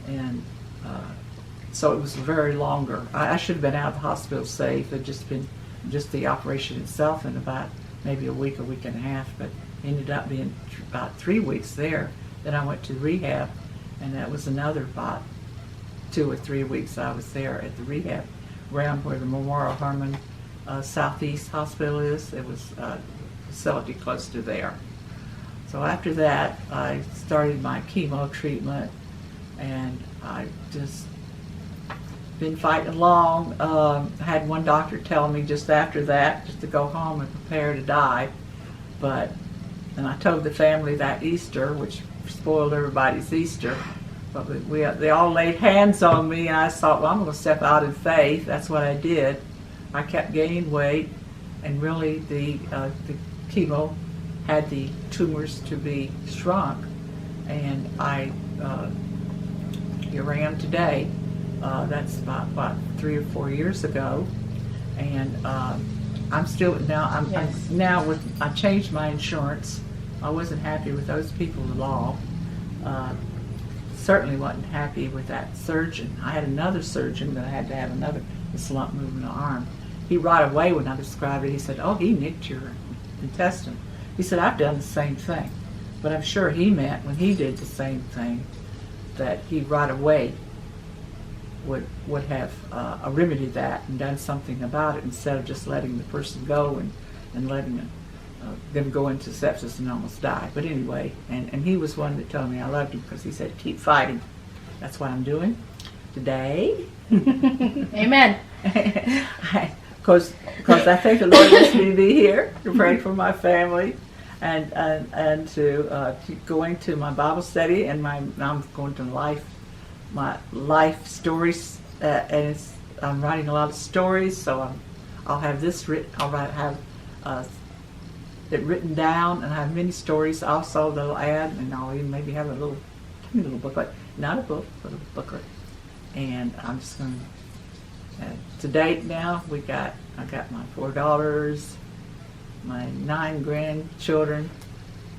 and so it was very longer. I should have been out of the hospital safe. It had just been the operation itself in about maybe a week and a half, but ended up being about 3 weeks there. Then I went to rehab, and that was another about 2 or 3 weeks I was there at the rehab, around where the Memorial Hermann Southeast Hospital is. It was a facility close to there. So after that, I started my chemo treatment, and I just been fighting along. I had one doctor tell me just after that just to go home and prepare to die. And I told the family that Easter, which spoiled everybody's Easter, but they all laid hands on me, and I thought, well, I'm going to step out in faith. That's what I did. I kept gaining weight, and really the chemo had the tumors to be shrunk, and here I am today. That's about 3 or 4 years ago, and I'm still now. I changed my insurance. I wasn't happy with those people at all. Certainly wasn't happy with that surgeon. I had another surgeon that I had to have another lump moving the arm. He right away when I described it, he said, "Oh, he nicked your intestine." He said, "I've done the same thing," but I'm sure he meant when he did the same thing that he right away would have remedied that and done something about it instead of just letting the person go and letting them go into sepsis and almost die. But anyway, and he was one that told me I loved him because he said, "Keep fighting." That's what I'm doing today. Amen. Because I think the Lord wants me to be here to pray for my family and to keep going to my Bible study, and I'm going to my life stories, and I'm writing a lot of stories, so I'll have this written. Have it written down, and I have many stories also that I'll add, and I'll even maybe have a little booklet, not a book, but a booklet. And I'm just going to date now. I got my 4 daughters, my 9 grandchildren,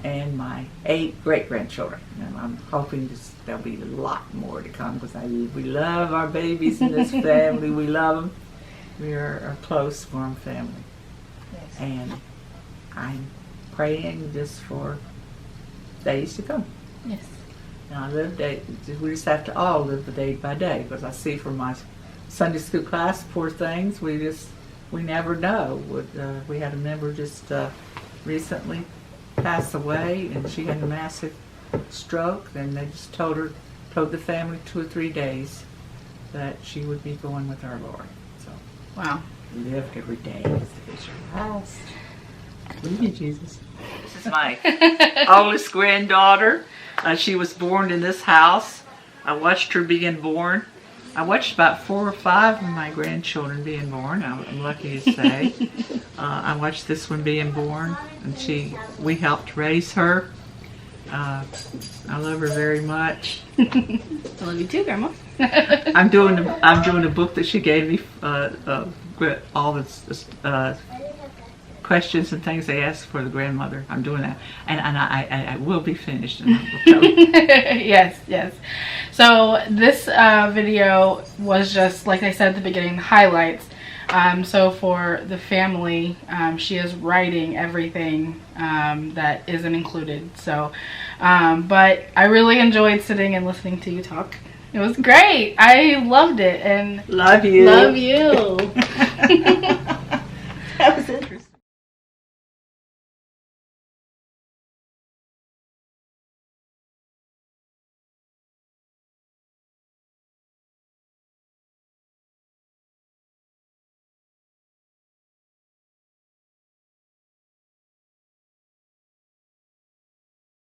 and my 8 great-grandchildren. And I'm hoping there'll be a lot more to come because we love our babies in this family. We love them. We are a close, warm family. Yes. And I'm praying just for days to come. Yes. And I live we just have to all live the day by day, because I see from my Sunday school class, poor things, we never know. We had a member just recently pass away, and she had a massive stroke, and they just told the family 2 or 3 days that she would be going with our Lord. So Wow. live every day as if it's your last. Believe in Jesus. This is my oldest granddaughter. She was born in this house. I watched her being born. I watched about 4 or 5 of my grandchildren being born, I'm lucky to say. I watched this one being born, and we helped raise her. I love her very much. I love you too, Grandma. I'm doing a book that she gave me, all this questions and things they ask for the grandmother. I'm doing that, and I will be finished. And I will tell you. Yes, yes. So this video was just, like I said at the beginning, the highlights. So for the family, she is writing everything that isn't included. So, but I really enjoyed sitting and listening to you talk. It was great. I loved it, and Love you. Love you.